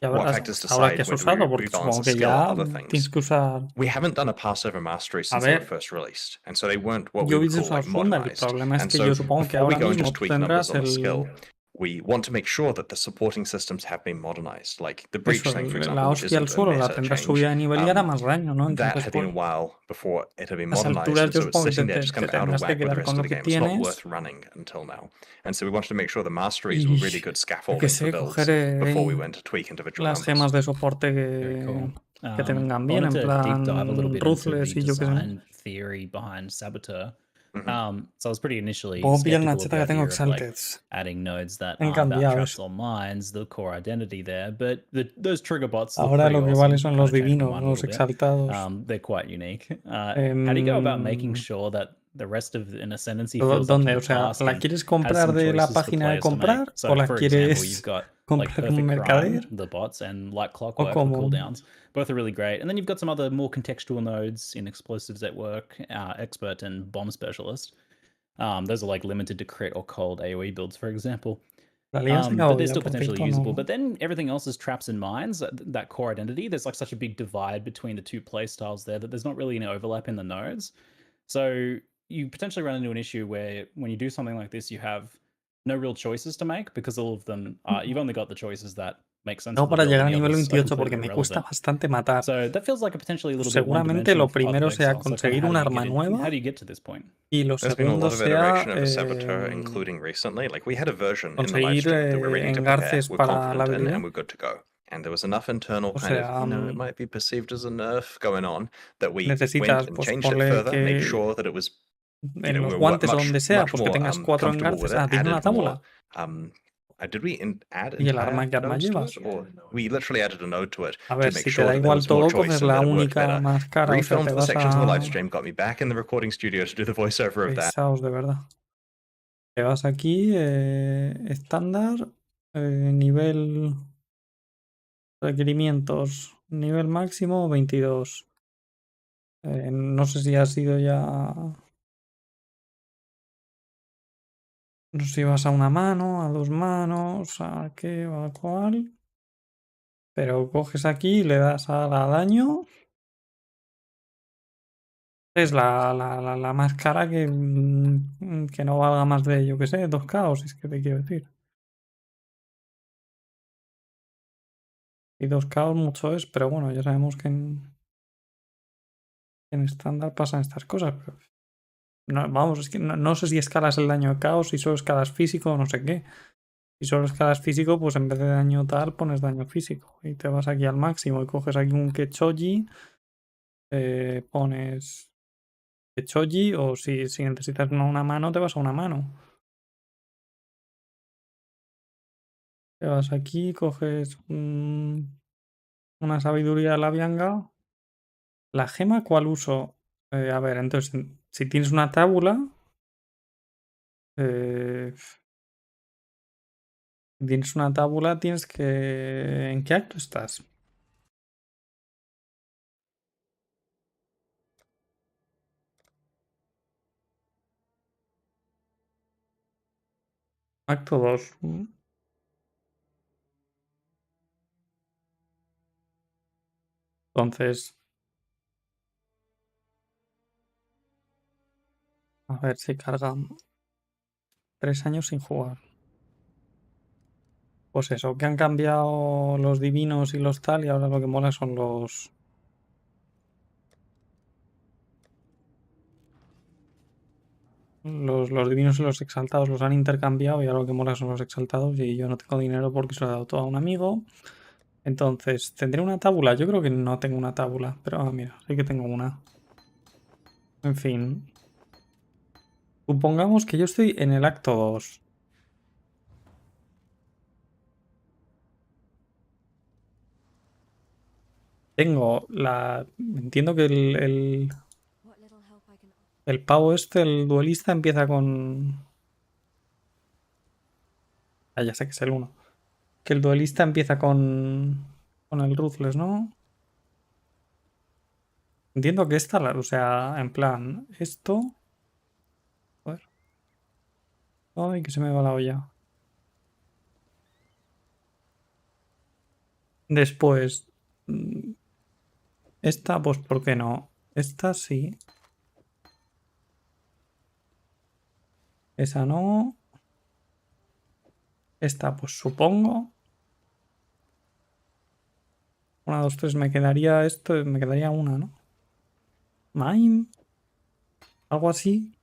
what
ahora,
factors
ahora que
decide
has
whether
usado,
we
porque
rebalance
supongo
a
que
skill or
ya
other
tienes
things.
que usar.
We haven't done a Passover mastery
A
since they were
ver,
first released, and so they weren't what we
yo
would
hubiese
call
usado
like
Sundal. El
modernized.
problema es
And
que
so
yo supongo que
before we
ahora
go and
mismo
just
tú
tweak numbers
tendrás
on a skill,
el.
we want to make sure that the supporting systems have been modernized. Like the breach
Eso,
thing, for
la
example, which
hostia al
isn't a
suelo la
meta
tendrás
change.
subida de nivel y hará más daño, ¿no?
That
Entonces,
had been
pues,
a while before it had been
a esas
modernized,
alturas
and
yo
so it's
supongo que
sitting there just kind
te
of out of
tendrás que
whack with the
quedar
rest
con
of
lo
the
que
game. It's not
tienes.
worth running until now. And so we wanted to make sure the masteries
Y
were really good
yo qué
scaffolding for
sé,
builds
cogeré
before we went to tweak individual
las
numbers.
gemas de soporte
Very cool.
que te vengan
I
bien,
wanted
en
to deep dive a little
plan
bit into the
Ruthless y yo qué sé.
design theory behind Saboteur. So I was pretty initially
Puedo pillar una
skeptical of
cheta
the
que tengo
idea of like
Exalted.
adding nodes that
Han
aren't about
cambiado
traps
eso.
or mines, the core identity there. But those trigger bots look
Ahora
pretty
lo que
awesome.
vale son
Kind
los
of changed my
divinos,
mind a
los
little bit.
exaltados.
They're quite unique. How do you go about making sure that the rest of an ascendancy feels up to
¿Dónde?
the
O sea,
task
¿la
and
quieres
has
comprar
some
de la
choices for
página de
players to make?
comprar?
So,
¿O la
for example,
quieres
you've got like
comprar en un
Perfect Crime,
mercader?
the bots, and like
¿O
Clockwork, the
cómo?
cooldowns. Both are really great. And then you've got some other more contextual nodes in Explosives Network, Expert, and Bomb Specialist. Those are like limited to crit or cold AoE builds, for example.
La liga se
But
acabó
they're
ya,
still
por
potentially
cierto,
usable.
no.
But then everything else is traps and mines. That core identity, there's like such a big divide between the two play styles there that there's not really any overlap in the nodes. So you potentially run into an issue where when you do something like this, you have no real choices to make because all of them you've only got the choices that make sense
No,
for the
para
build,
llegar a
and the
nivel
others are
28 porque
completely
me cuesta
irrelevant.
bastante matar.
So that feels like a potentially a little bit
Seguramente
one-dimensional
lo
for Path of
primero sea
Exile. So kind
conseguir
of how
un
do you
arma
get
nueva
how do you get to this point?
y lo
There's been a
segundo
lot of
sea
iteration of a Saboteur, including recently. Like we had a version in the live
conseguir
stream that we're ready to prepare,
engarces
we're
para la
confident in,
habilidad.
and we're good to go. And there was enough internal
O
kind
sea,
of, it might be perceived as a nerf going on that we
necesitas,
went and
pues
changed it
ponle
further, made
que
sure that it was,
en los
we were
guantes o
much,
donde sea,
much
pues que
more
tengas 4
comfortable with
engarces.
it,
Ah, tiene una
added more.
tabla.
Did we add
¿Y el arma
entire
qué arma
nodes to
llevas?
it? Or we literally added a node to it
A
to
ver,
make
si te
sure
da
that there
igual
was more
todo,
choice
coges
and
la
that it worked
única
better.
más cara. O sea,
Refilmed
te
the
vas
sections of the live
a...
stream, got me back in the recording studio to do the voiceover of that.
Pesaos, de verdad. Te vas aquí, estándar, nivel... Requerimientos, nivel máximo 22. No sé si ha sido ya... No sé si vas a una mano, a dos manos, a qué o a cuál. Pero coges aquí y le das a la daño. Es la más cara que no valga más de, yo que sé, 2K, si es que te quiero decir. Y 2K mucho es, pero bueno, ya sabemos que en estándar pasan estas cosas. Pero no, vamos, es que no sé si escalas el daño de caos, si solo escalas físico o no sé qué. Si solo escalas físico, pues en vez de daño tal, pones daño físico. Y te vas aquí al máximo y coges aquí un Kechoji. Pones Kechoji, o si necesitas una mano, te vas a una mano. Te vas aquí, coges una sabiduría de la Bianga. La gema, ¿cuál uso? A ver, entonces, si tienes una tábula, tienes que... ¿En qué acto estás? Acto 2. Entonces, a ver si carga 3 años sin jugar. Pues eso, que han cambiado los divinos y los tal, y ahora lo que mola son los... Los divinos y los exaltados los han intercambiado y ahora lo que mola son los exaltados y yo no tengo dinero porque se lo he dado todo a un amigo. Entonces, ¿tendré una tábula? Yo creo que no tengo una tábula, pero mira, sí que tengo una. En fin. Supongamos que yo estoy en el acto 2. Tengo la... Entiendo que el pavo este, el duelista, empieza con... Ah, ya sé que es el 1. Que el duelista empieza con el Ruthless, ¿no? Entiendo que esta, o sea, en plan, esto... Joder. Ay, que se me va la olla. Después... Esta, pues, ¿por qué no? Esta sí. Esa no. Esta, pues, supongo. 1, 2, 3, me quedaría esto, me quedaría una, ¿no? Mime. Algo así.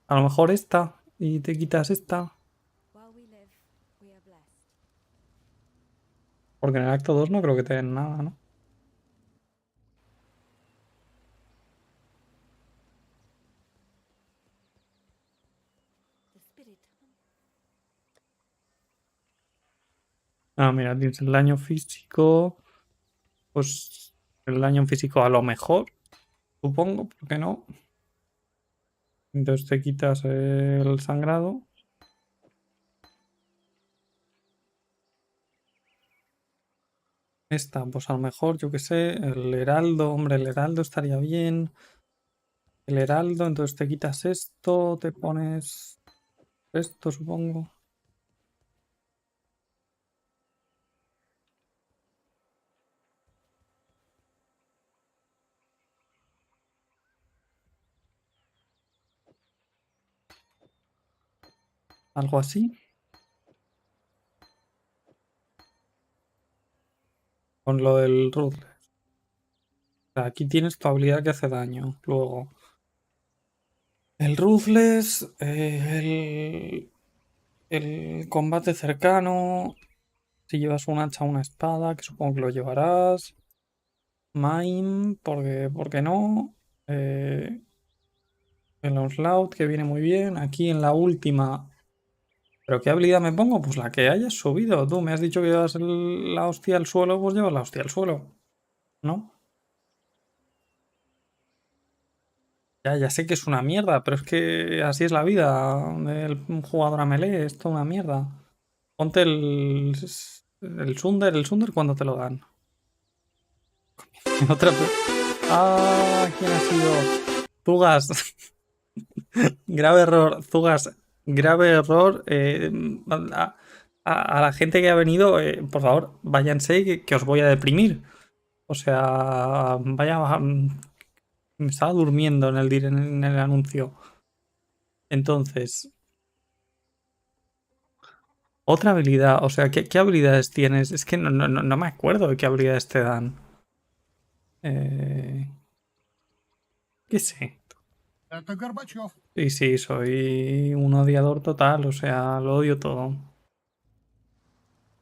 A lo mejor esta. Y te quitas esta. Porque en el acto 2 no creo que te den nada, ¿no? Ah, mira, tienes el daño físico. Pues el daño físico a lo mejor. Supongo, ¿por qué no? Entonces te quitas el sangrado. Esta, pues a lo mejor, yo qué sé, el heraldo, hombre, el heraldo estaría bien. El heraldo, entonces te quitas esto, te pones esto, supongo. Algo así. Con lo del Ruthless. O sea, aquí tienes tu habilidad que hace daño. Luego, el Ruthless, el combate cercano. Si llevas un hacha o una espada, que supongo que lo llevarás. Mime, porque, ¿por qué no? El Onslaught, que viene muy bien. Aquí en la última. ¿Pero qué habilidad me pongo? Pues la que hayas subido. Tú me has dicho que llevas la hostia al suelo, pues llevas la hostia al suelo. ¿No? Ya sé que es una mierda, pero es que así es la vida del jugador a melee, es toda una mierda. Ponte el Sunder cuando te lo dan. Otra. Ah, ¿quién ha sido? Tugas. Grave error, Zugas. Grave error. A la gente que ha venido, por favor, váyanse que os voy a deprimir. O sea, vaya. Me estaba durmiendo en el anuncio. Entonces, otra habilidad. O sea, ¿qué habilidades tienes? Es que no me acuerdo de qué habilidades te dan. ¿Qué sé? Sí, sí, soy un odiador total. O sea, lo odio todo.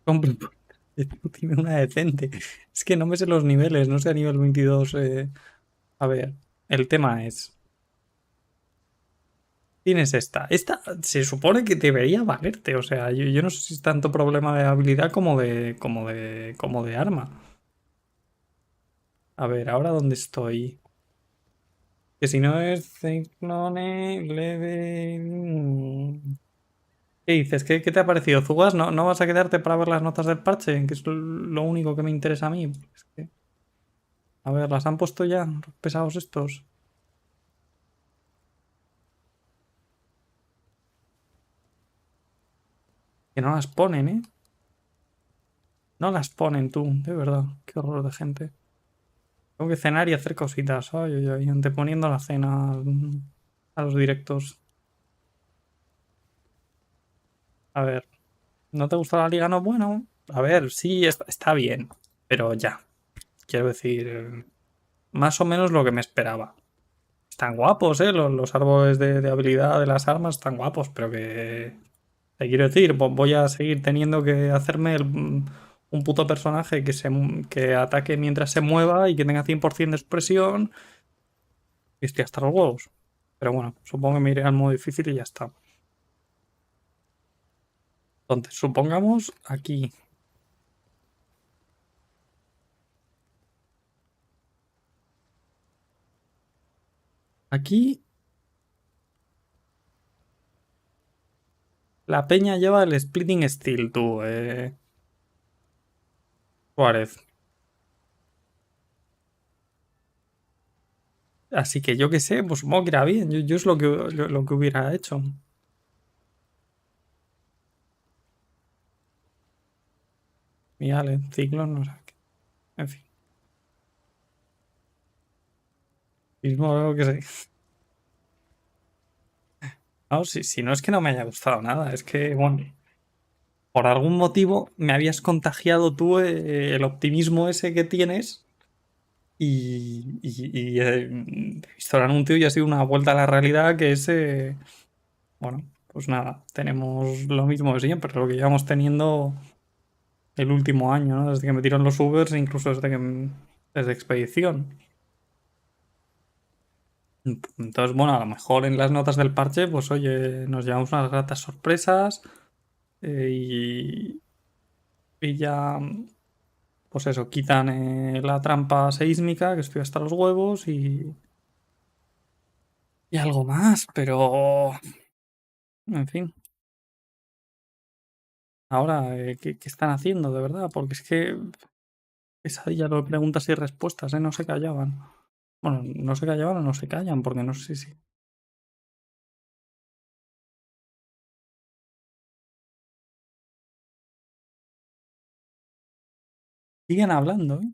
Compre- Tiene una decente. Es que no me sé los niveles, no sé a nivel 22. A ver, el tema es. Tienes esta. Esta se supone que debería valerte. O sea, yo no sé si es tanto problema de habilidad como de arma. A ver, ahora dónde estoy. Que si no es ciclone, leve. ¿Qué dices? ¿Qué te ha parecido? ¿Zugas? ¿No vas a quedarte para ver las notas del parche? Que es lo único que me interesa a mí. Es que, a ver, ¿las han puesto ya? Los pesados estos. Que no las ponen, ¿eh? No las ponen tú, de verdad. Qué horror de gente. Tengo que cenar y hacer cositas. Ay, ay, ay. Anteponiendo la cena a los directos. A ver, ¿no te gusta la liga? No, bueno. A ver, sí, está bien. Pero ya. Quiero decir, más o menos lo que me esperaba. Están guapos, ¿eh? Los árboles de habilidad de las armas están guapos, pero que... Te quiero decir, voy a seguir teniendo que hacerme un puto personaje que ataque mientras se mueva y que tenga 100% de expresión. Y estoy hasta los huevos. Pero bueno, supongo que me iré al modo difícil y ya está. Entonces, supongamos aquí. Aquí la peña lleva el Splitting Steel, tú, Suárez. Así que yo qué sé, pues supongo que irá bien. Yo es lo que hubiera hecho. Y vale, ciclo, no sé qué. En fin. Mismo que sé. No, si no es que no me haya gustado nada, es que, bueno, por algún motivo me habías contagiado tú el optimismo ese que tienes y he visto el anuncio y ha sido una vuelta a la realidad que es, bueno, pues nada, tenemos lo mismo de siempre, lo que llevamos teniendo el último año, ¿no? Desde que metieron los Ubers, incluso desde Expedición. Entonces, bueno, a lo mejor en las notas del parche, pues oye, nos llevamos unas gratas sorpresas y ya, pues eso, quitan la trampa sísmica, que estoy hasta los huevos y algo más, pero en fin. Ahora, ¿qué están haciendo de verdad? Porque es que pesadilla lo de preguntas y respuestas, ¿eh? No se callaban. Bueno, no se callaban o no se callan, porque no sé si... Siguen hablando, ¿eh?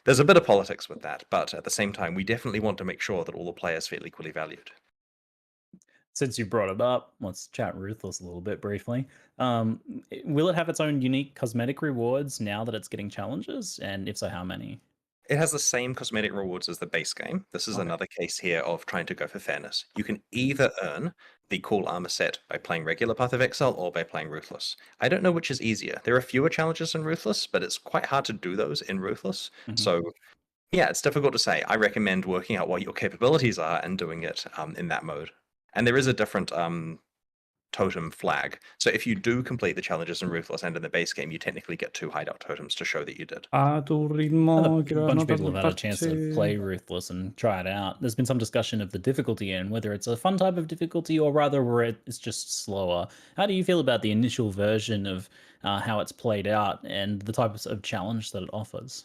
There's a bit of politics with that, but at the same time, we definitely want to make sure that all the players feel equally valued.
Since you brought it up, let's chat Ruthless a little bit briefly. Will it have its own unique cosmetic rewards now that it's getting challenges? And if so, how many?
It has the same cosmetic rewards as the base game. This is
Okay.
another case here of trying to go for fairness. You can either earn the cool armor set by playing regular Path of Exile or by playing Ruthless. I don't know which is easier. There are fewer challenges in Ruthless, but it's quite hard to do those in Ruthless. So yeah, it's difficult to say. I recommend working out what your capabilities are and doing it in that mode. And there is a different totem flag. So if you do complete the challenges in Ruthless and in the base game, you technically get 2 hideout totems to show that you did.
A tu
A
ritmo, quiero las
bunch of
notas
people
del
have had a chance to
parche.
play Ruthless and try it out. There's been some discussion of the difficulty and whether it's a fun type of difficulty or rather where it's just slower. How do you feel about the initial version of how it's played out and the types of challenge that it offers?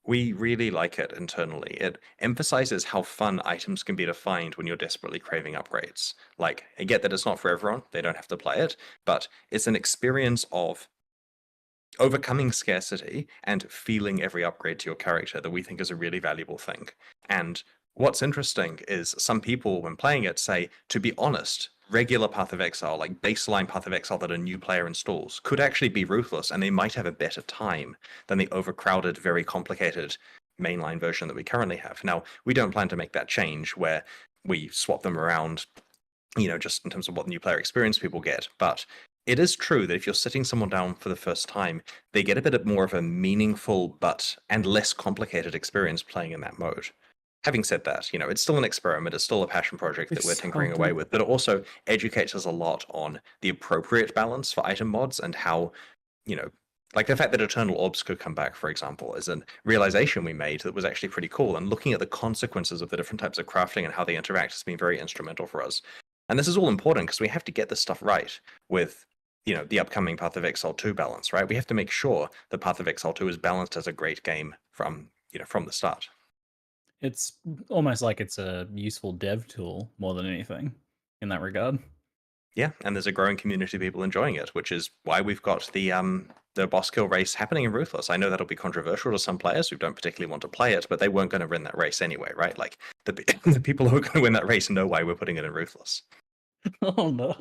We really like it internally. It emphasizes how fun items can be to find when you're desperately craving upgrades. Like, I get that it's not for everyone, they don't have to play it, but it's an experience of overcoming scarcity and feeling every upgrade to your character that we think is a really valuable thing. And what's interesting is some people, when playing it, say, to be honest, regular Path of Exile, like baseline Path of Exile that a new player installs, could actually be ruthless, and they might have a better time than the overcrowded, very complicated mainline version that we currently have. Now, we don't plan to make that change where we swap them around, just in terms of what the new player experience people get, but it is true that if you're sitting someone down for the first time, they get a bit more of a meaningful and less complicated experience playing in that mode. Having said that, it's still an experiment, it's still a passion project that we're tinkering away with, but it also educates us a lot on the appropriate balance for item mods and how, like the fact that Eternal Orbs could come back, for example, is a realization we made that was actually pretty cool. And looking at the consequences of the different types of crafting and how they interact has been very instrumental for us. And this is all important because we have to get this stuff right with the upcoming Path of Exile 2 balance, right? We have to make sure the Path of Exile 2 is balanced as a great game from the start.
It's almost like it's a useful dev tool more than anything in that regard.
Yeah, and there's a growing community of people enjoying it, which is why we've got the boss kill race happening in Ruthless. I know that'll be controversial to some players who don't particularly want to play it, but they weren't going to win that race anyway, right? Like the people who are going to win that race know why we're putting it in Ruthless.
Oh no.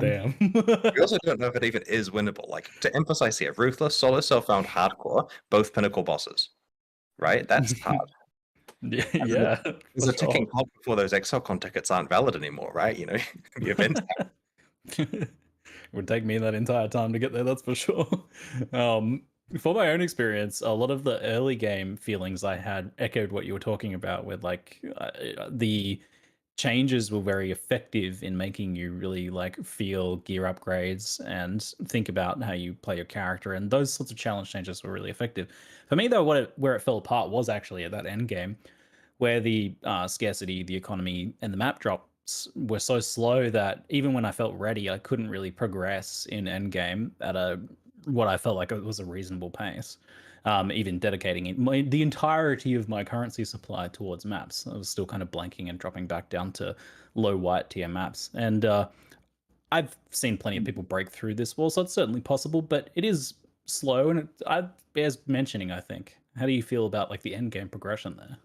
Damn.
We also don't know if it even is winnable. Like, to emphasize here, Ruthless, Solo Self-Found, Hardcore, both pinnacle bosses, right? That's hard.
Yeah.
There's a ticking clock before those ExileCon tickets aren't valid anymore, right? The event.
It would take me that entire time to get there, that's for sure. For my own experience, a lot of the early game feelings I had echoed what you were talking about with the changes were very effective in making you really feel gear upgrades and think about how you play your character, and those sorts of challenge changes were really effective. For me though, where it fell apart was actually at that end game, where the scarcity, the economy, and the map drops were so slow that even when I felt ready, I couldn't really progress in endgame at what I felt like it was a reasonable pace. even dedicating the entirety of my currency supply towards maps. I was still kind of blanking and dropping back down to low white tier maps. And I've seen plenty of people break through this wall, so it's certainly possible, but it is slow and it bears mentioning, I think. How do you feel about like the end game progression there?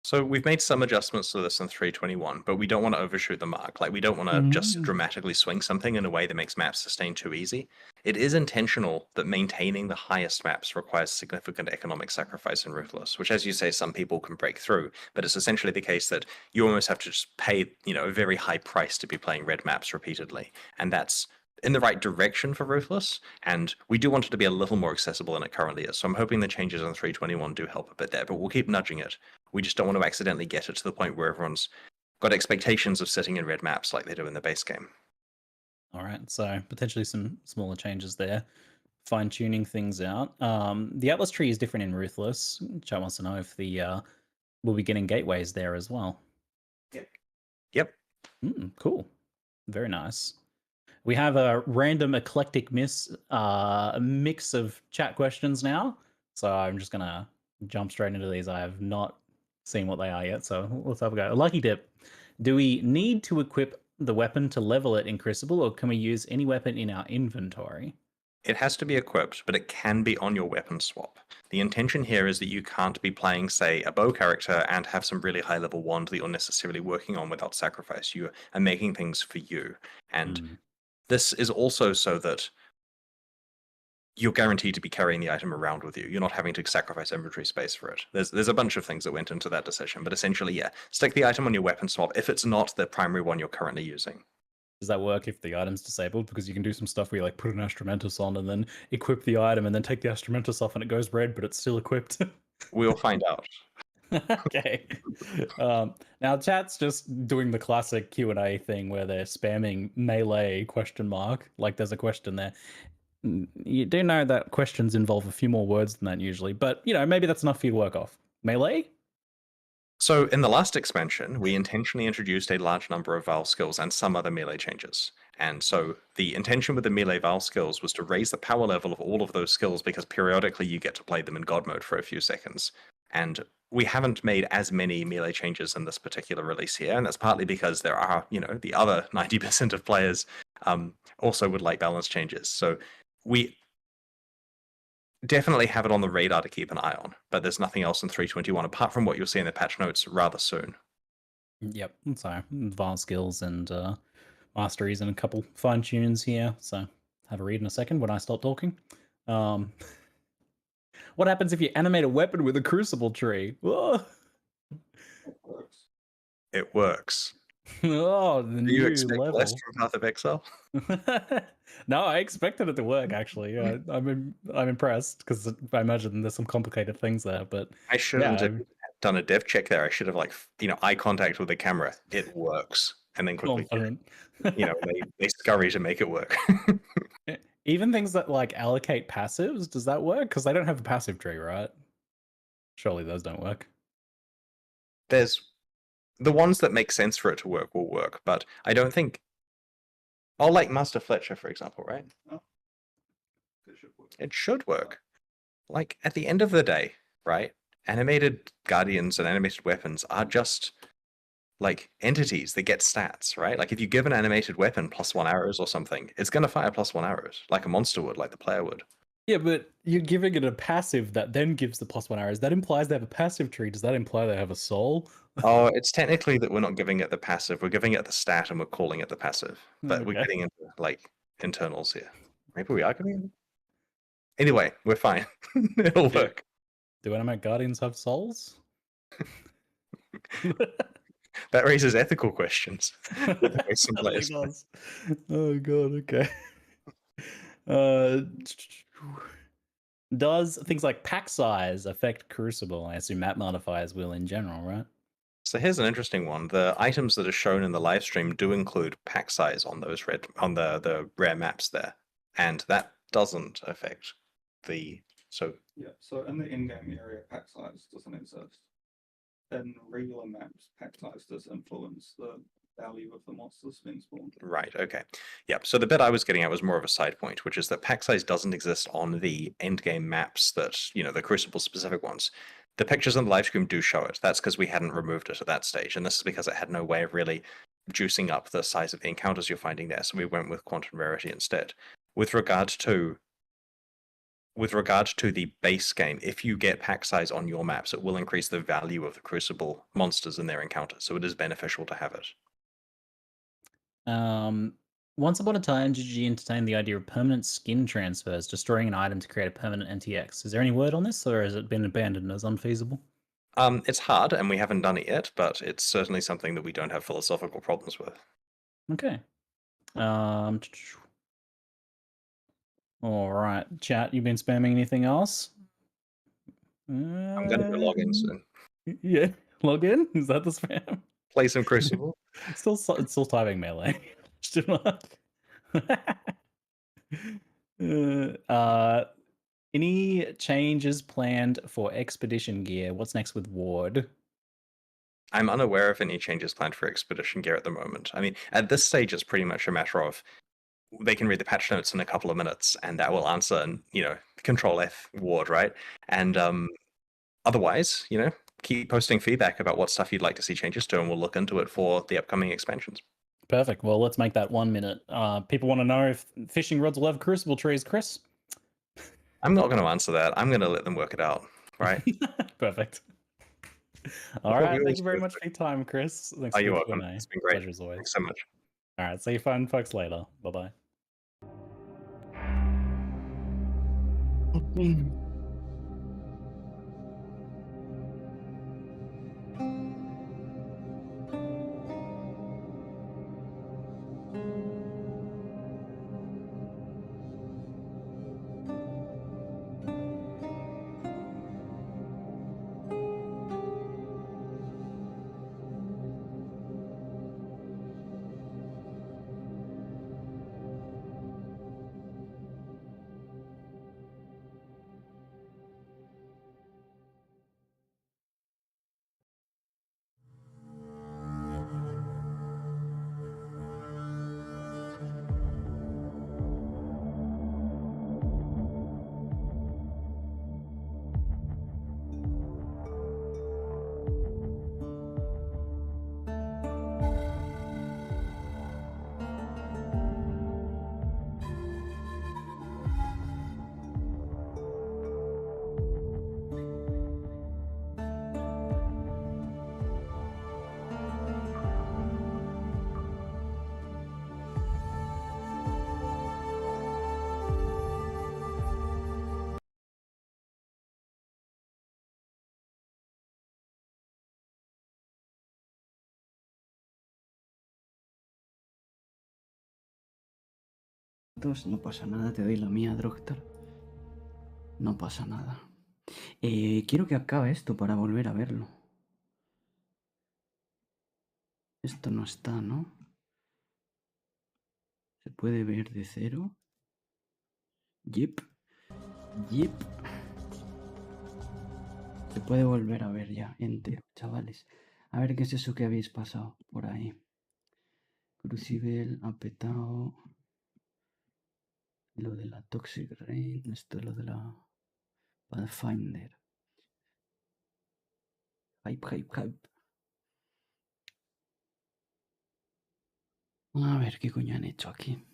So we've made some adjustments to this in 3.21, but we don't want to overshoot the mark. Like, we don't want to just dramatically swing something in a way that makes maps sustain too easy. It is intentional that maintaining the highest maps requires significant economic sacrifice in Ruthless, which, as you say, some people can break through, but it's essentially the case that you almost have to just pay, a very high price to be playing red maps repeatedly. And that's in the right direction for Ruthless, and we do want it to be a little more accessible than it currently is. So I'm hoping the changes on 3.21 do help a bit there, but we'll keep nudging it. We just don't want to accidentally get it to the point where everyone's got expectations of sitting in red maps like they do in the base game.
All right, so potentially some smaller changes there, fine-tuning things out. The Atlas tree is different in Ruthless. Chat wants to know if we'll be getting gateways there as well.
Yep.
Cool. Very nice. We have a random eclectic mix of chat questions now. So I'm just going to jump straight into these. I have not seen what they are yet, so let's have a go. Lucky Dip. Do we need to equip the weapon to level it in Crucible, or can we use any weapon in our inventory?
It has to be equipped, but it can be on your weapon swap. The intention here is that you can't be playing, say, a bow character and have some really high level wand that you're necessarily working on without sacrifice. You are making things for you. And this is also so that you're guaranteed to be carrying the item around with you. You're not having to sacrifice inventory space for it. There's a bunch of things that went into that decision, but essentially, yeah, stick the item on your weapon swap if it's not the primary one you're currently using.
Does that work if the item's disabled? Because you can do some stuff where you like put an Astramentus on and then equip the item and then take the Astramentus off and it goes red, but it's still equipped.
We'll find out.
Okay. Now chat's just doing the classic Q&A thing where they're spamming melee ? Like there's a question there. You do know that questions involve a few more words than that usually, but maybe that's enough for you to work off. Melee?
So in the last expansion, we intentionally introduced a large number of Val skills and some other melee changes. And so the intention with the melee Val skills was to raise the power level of all of those skills, because periodically you get to play them in God mode for a few seconds. And we haven't made as many melee changes in this particular release here, and that's partly because there are, the other 90% of players also would like balance changes. So we definitely have it on the radar to keep an eye on, but there's nothing else in 3.21 apart from what you'll see in the patch notes rather soon.
Yep, so Vile skills and masteries and a couple fine tunes here. So have a read in a second when I stop talking. What happens if you animate a weapon with a crucible tree? Oh.
It works.
Oh, the new
Do you expect
level.
less from Path of Exile?
No, I expected it to work. Actually, I'm impressed because I imagine there's some complicated things there. But
I shouldn't have done a dev check there. I should have eye contact with the camera. It works, and then quickly, they scurry to make it work.
Even things that like allocate passives, does that work? Because they don't have a passive tree, right? Surely those don't work.
There's the ones that make sense for it to work will work, but I don't think. Oh, like Master Fletcher, for example, right?
Oh. It should work.
It should work. Like, at the end of the day, right? Animated guardians and animated weapons are just like entities that get stats, right? Like, if you give an animated weapon +1 arrows or something, it's going to fire +1 arrows, like a monster would, like the player would.
Yeah, but you're giving it a passive that then gives the +1 arrows. That implies they have a passive tree. Does that imply they have a soul?
Oh, it's technically that we're not giving it the passive. We're giving it the stat and we're calling it the passive. But we're getting into like internals here. Maybe we are giving it. Anyway, we're fine. It'll work.
Do animate guardians have souls?
That raises ethical questions.
Oh god, okay. Does things like pack size affect Crucible? I assume map modifiers will in general, right?
So here's an interesting one. The items that are shown in the live stream do include pack size on those the rare maps there, and that doesn't affect the
So in the in-game area, pack size doesn't exist. In regular maps, pack size does influence the value of the monsters being spawned.
Right, okay. Yep, so the bit I was getting at was more of a side point, which is that pack size doesn't exist on the endgame maps that, the Crucible specific ones. The pictures on the live stream do show it. That's because we hadn't removed it at that stage, and this is because it had no way of really juicing up the size of the encounters you're finding there, so we went with quantum rarity instead. With regard to the base game, if you get pack size on your maps, it will increase the value of the Crucible monsters and their encounters, so it is beneficial to have it.
Once upon a time, GG entertained the idea of permanent skin transfers, destroying an item to create a permanent NTX. Is there any word on this, or has it been abandoned as unfeasible?
It's hard, and we haven't done it yet, but it's certainly something that we don't have philosophical problems with.
Okay. All right, chat. You been spamming anything else?
I'm gonna go log in soon.
Yeah, log in. Is that the spam?
Play some Crucible.
It's still typing melee. Any changes planned for expedition gear? What's next with Ward?
I'm unaware of any changes planned for expedition gear at the moment. I mean, at this stage, it's pretty much a matter of they can read the patch notes in a couple of minutes, and that will answer, and Control F Ward, right? And otherwise, keep posting feedback about what stuff you'd like to see changes to, and we'll look into it for the upcoming expansions.
Perfect. Well, let's make that 1 minute. People want to know if fishing rods will have crucible trees, Chris.
I'm not going to answer that. I'm going to let them work it out, right?
Perfect. All right. Thank you very much for your time, Chris. Thanks
Oh,
for
you're
the
welcome.
Q&A.
It's been great.
Pleasure as always.
Thanks so much.
All right. See you fun folks later. Bye-bye.
No pasa nada, te doy la mía, Drogtar. No pasa nada. Quiero que acabe esto para volver a verlo. Esto no está, ¿no? ¿Se puede ver de cero? Yep. Yep. Se puede volver a ver ya entero, chavales. A ver qué es eso que habéis pasado por ahí. Crucible, ha petado. Lo de la Toxic Rain, esto es lo de la Pathfinder. Hype. A ver qué coño han hecho aquí.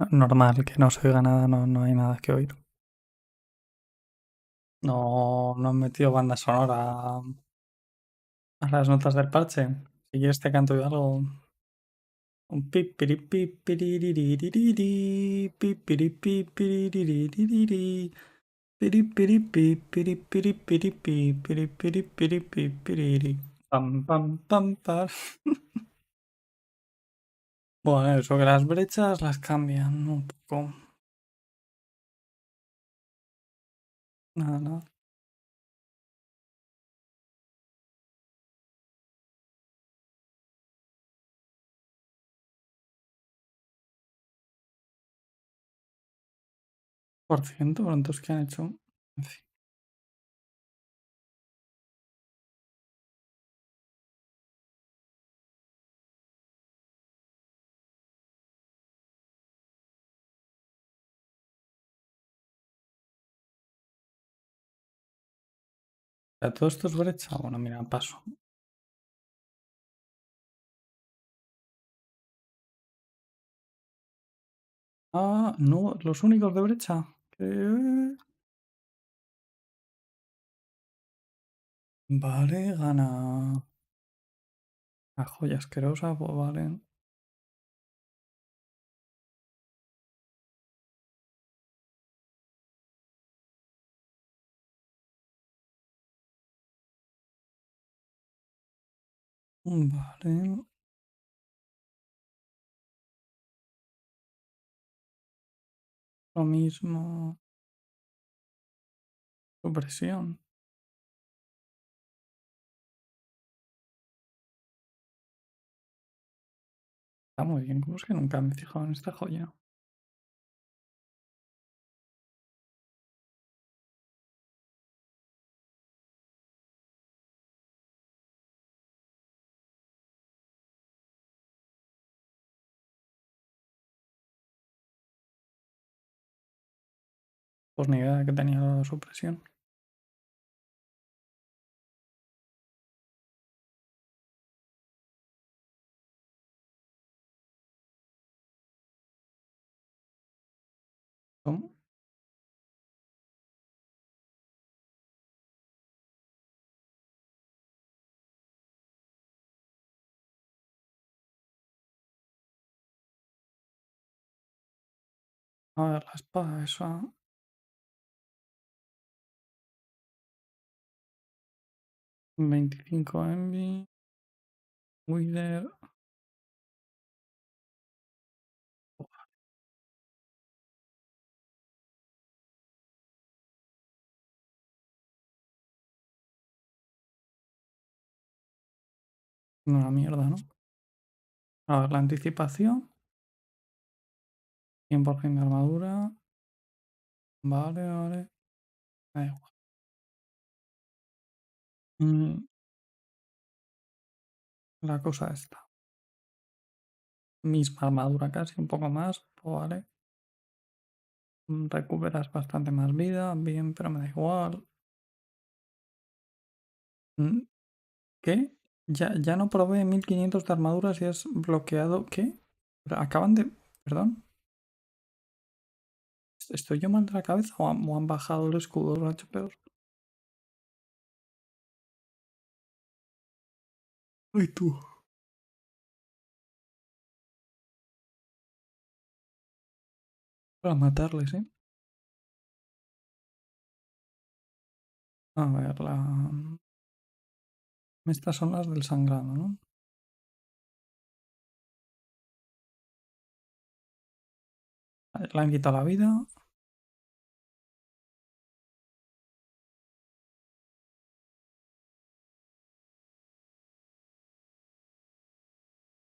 Normal, que no se oiga nada, no hay nada que oír. No han metido banda sonora a las notas del parche. Si quieres te canto yo algo. Un pipiripipiriririri, pipiripipiriririri, piripiripipiripiripiripiripiripiripiripiripiriri. Pam, pam, pam, pam. Bueno, eso que las brechas las cambian un poco. Nada, nada. Por ciento, pero entonces, ¿qué han hecho? En fin. ¿Todo esto es brecha? Bueno, mira, paso. Ah, no, los únicos de brecha. Vale, gana. La joya asquerosa, pues vale. Vale. Lo mismo. Supresión. Está muy bien. ¿Cómo es que nunca me he fijado en esta joya? Pues ni idea de que tenía la supresión. ¿Cómo? A ver, la espada esa. 25 envy. Wither. Una mierda, ¿no? A ver, la anticipación. 100% de armadura. Vale, vale. Da igual. La cosa esta. Misma armadura casi, un poco más. Pues vale. Recuperas bastante más vida. Bien, pero me da igual. ¿Qué? Ya no probé 1500 de armaduras y has bloqueado. ¿Qué? Pero acaban de. Perdón. ¿Estoy yo mal de la cabeza o han bajado el escudo? Lo han hecho peor. Ay, tú. Para matarles, ¿eh? A ver, estas son las del sangrado, ¿no? Le han quitado la vida.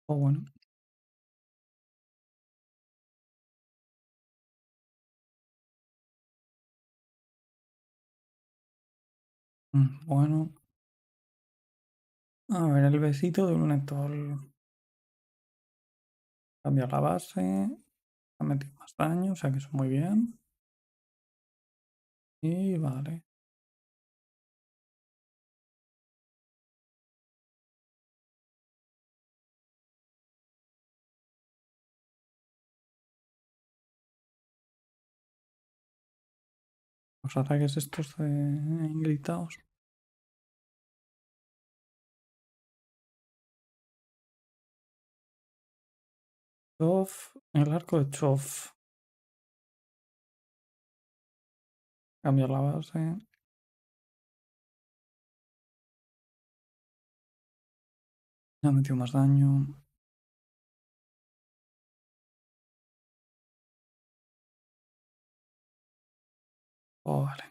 O bueno. Bueno. A ver, el besito de un Lunetol. Cambia la base. Ha metido más daño, o sea que eso muy bien. Y vale. Los ataques estos de gritados. Chof, el arco de Chof. Cambiar la base. Me ha metido más daño. Oh, vale.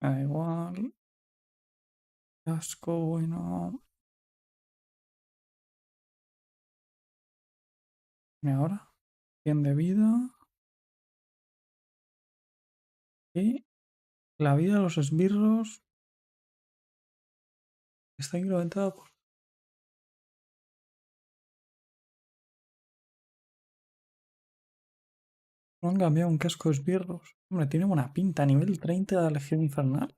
Da igual. Casco, bueno. Y ahora. 100 de vida. Y la vida de los esbirros está incrementada por... No han cambiado un casco de esbirros. Hombre, tiene buena pinta. Nivel 30 de la Legión Infernal.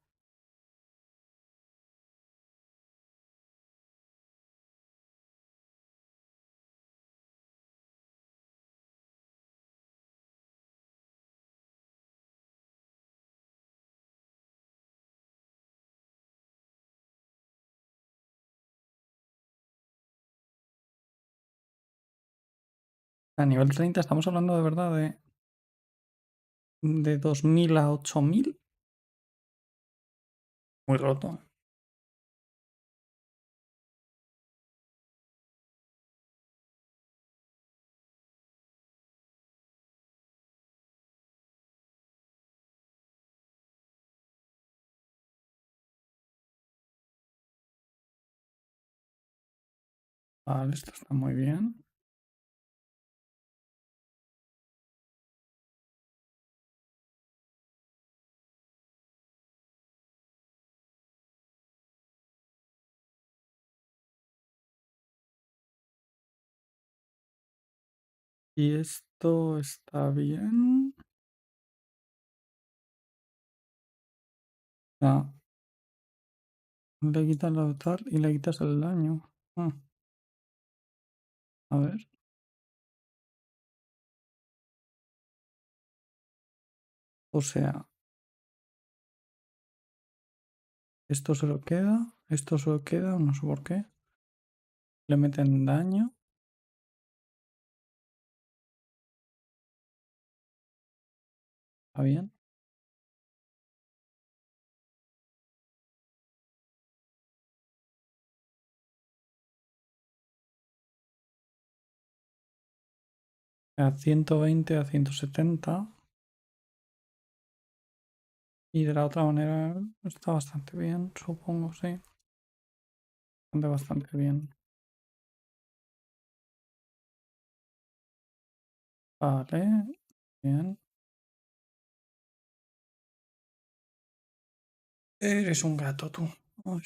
A nivel 30 estamos hablando de verdad de 2000 a 8000. Muy roto. Vale, esto está muy bien. Y esto está bien. Ah, le quitas la tal y le quitas el daño. Ah, a ver. O sea, esto se lo queda, no sé por qué. Le meten daño. Está bien. A 120 a 170. Y de la otra manera está bastante bien, supongo, sí. Bastante bien. Vale, bien. Eres un gato tú. Uy,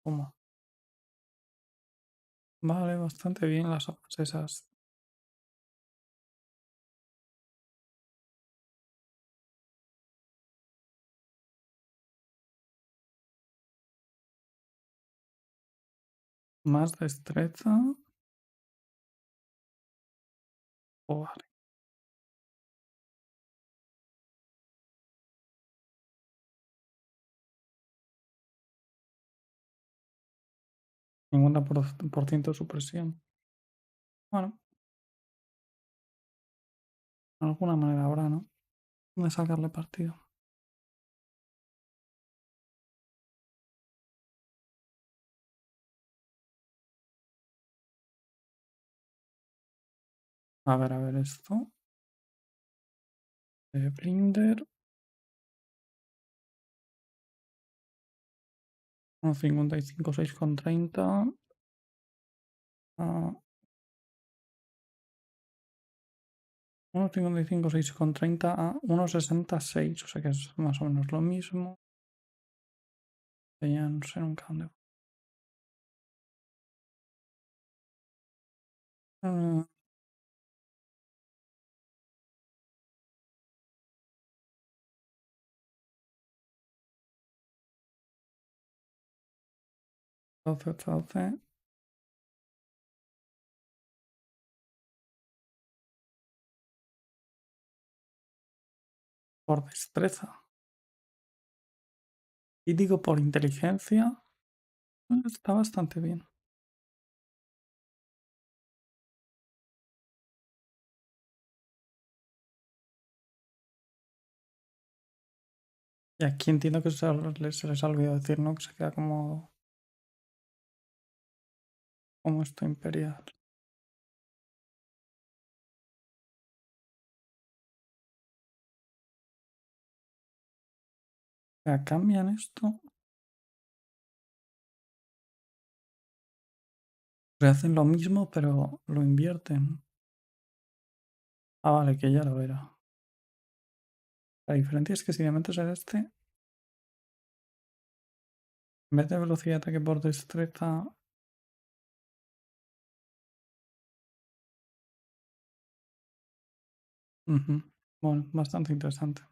¿cómo? Vale, bastante bien las hojas esas. Más destreza. Oh, vale. Por ciento de supresión. Bueno, de alguna manera habrá, ¿no? De sacarle partido. A ver esto. Blinder. 1,55, 6,30. 1,55, 6,30 a 1,66. O sea que es más o menos lo mismo. Ya no sé nunca dónde. Ah, 12. Por destreza. Y digo por inteligencia. Está bastante bien. Y aquí entiendo que se les ha olvidado decir, ¿no? Que se queda como esto imperial. Ya cambian esto. Hacen lo mismo, pero lo invierten. Ah, vale, que ya lo era. La diferencia es que si le metes a este, en vez de velocidad de ataque por destreza, bueno, bastante interesante.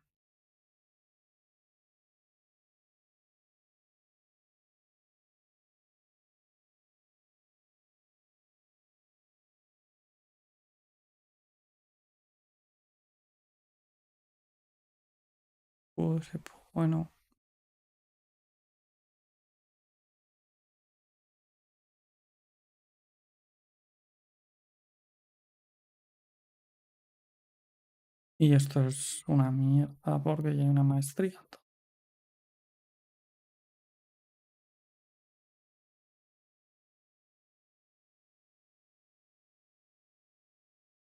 Pues, bueno. Y esto es una mierda porque ya hay una maestría.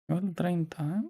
Nivel 30, ¿eh?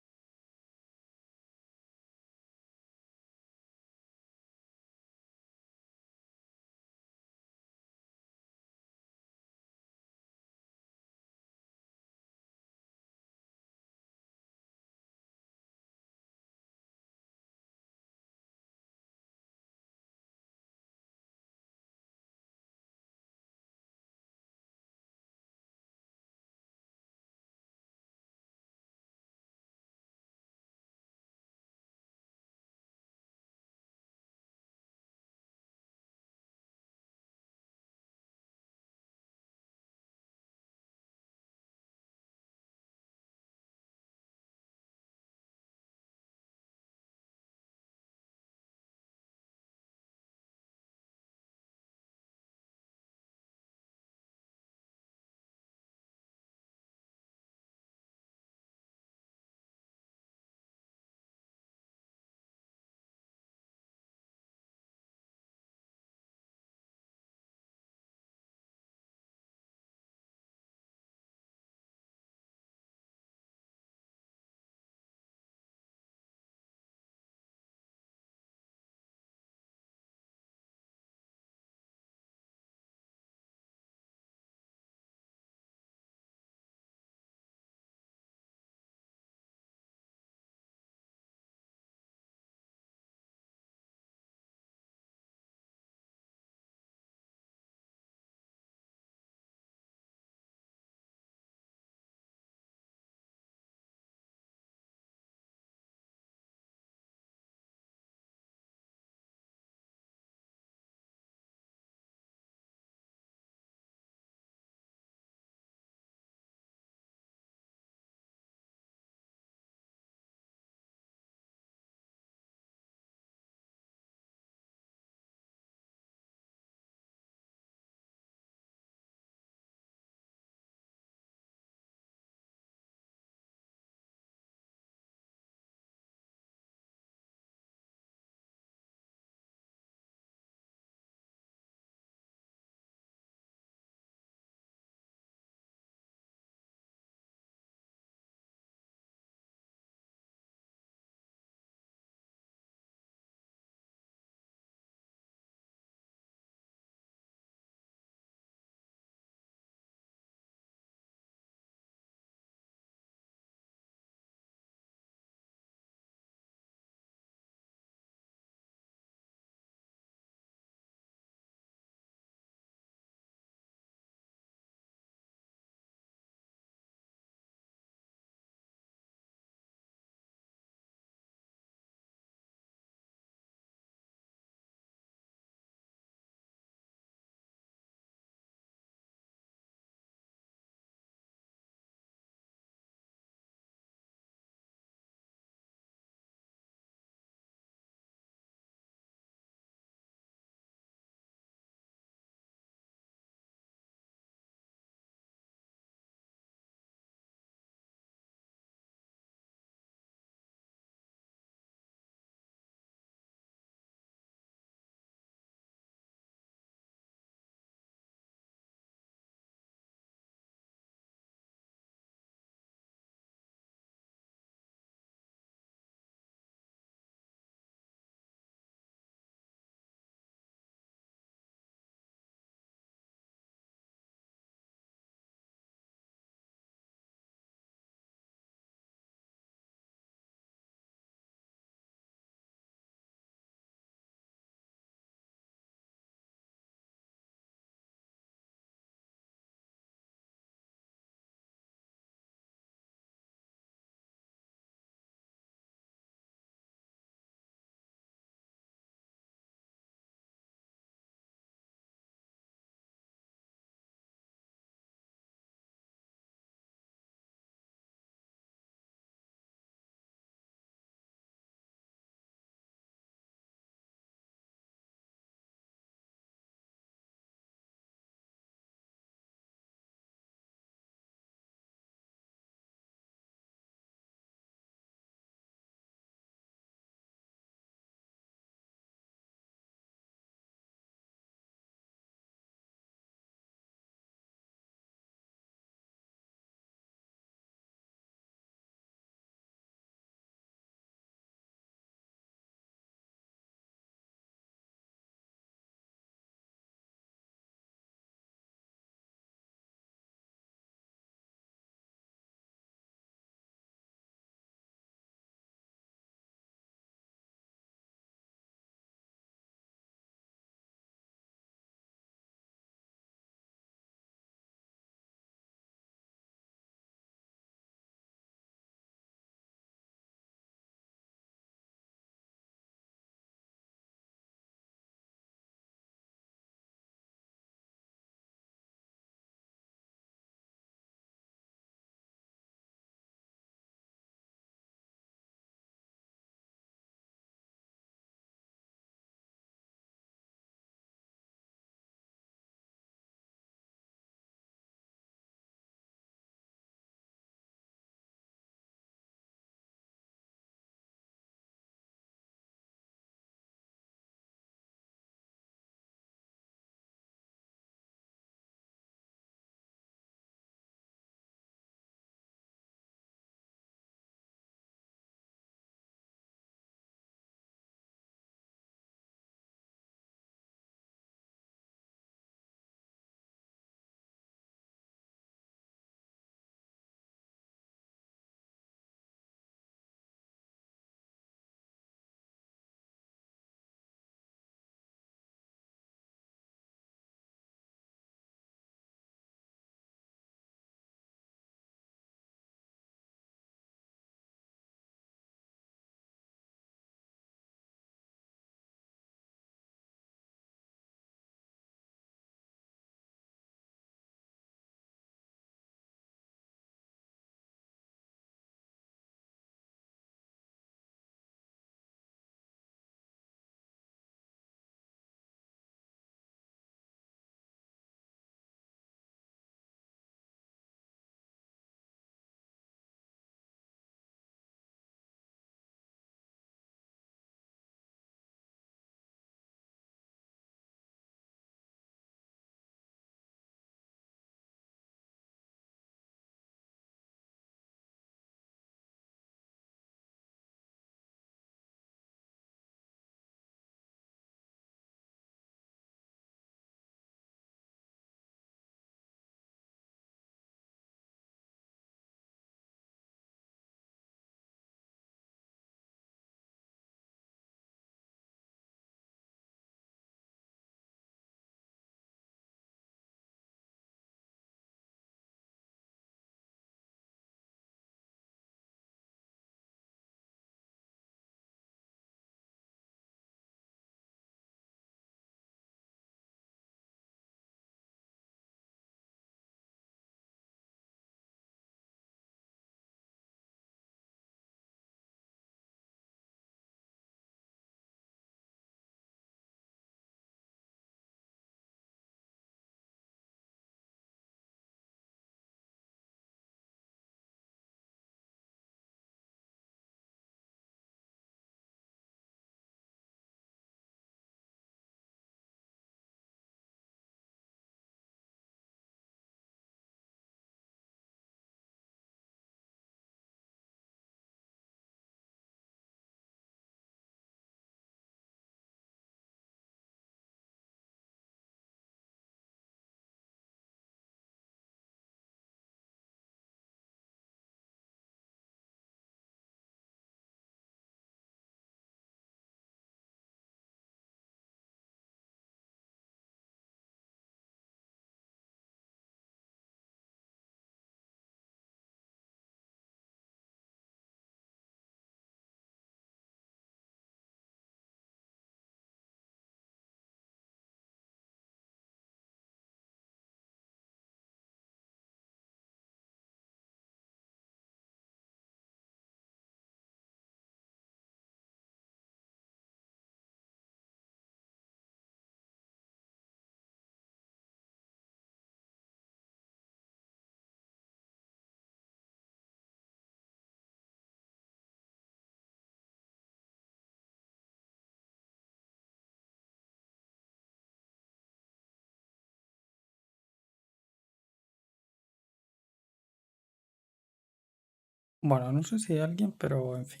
Bueno, no sé si hay alguien, pero en fin.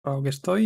Por lo que estoy.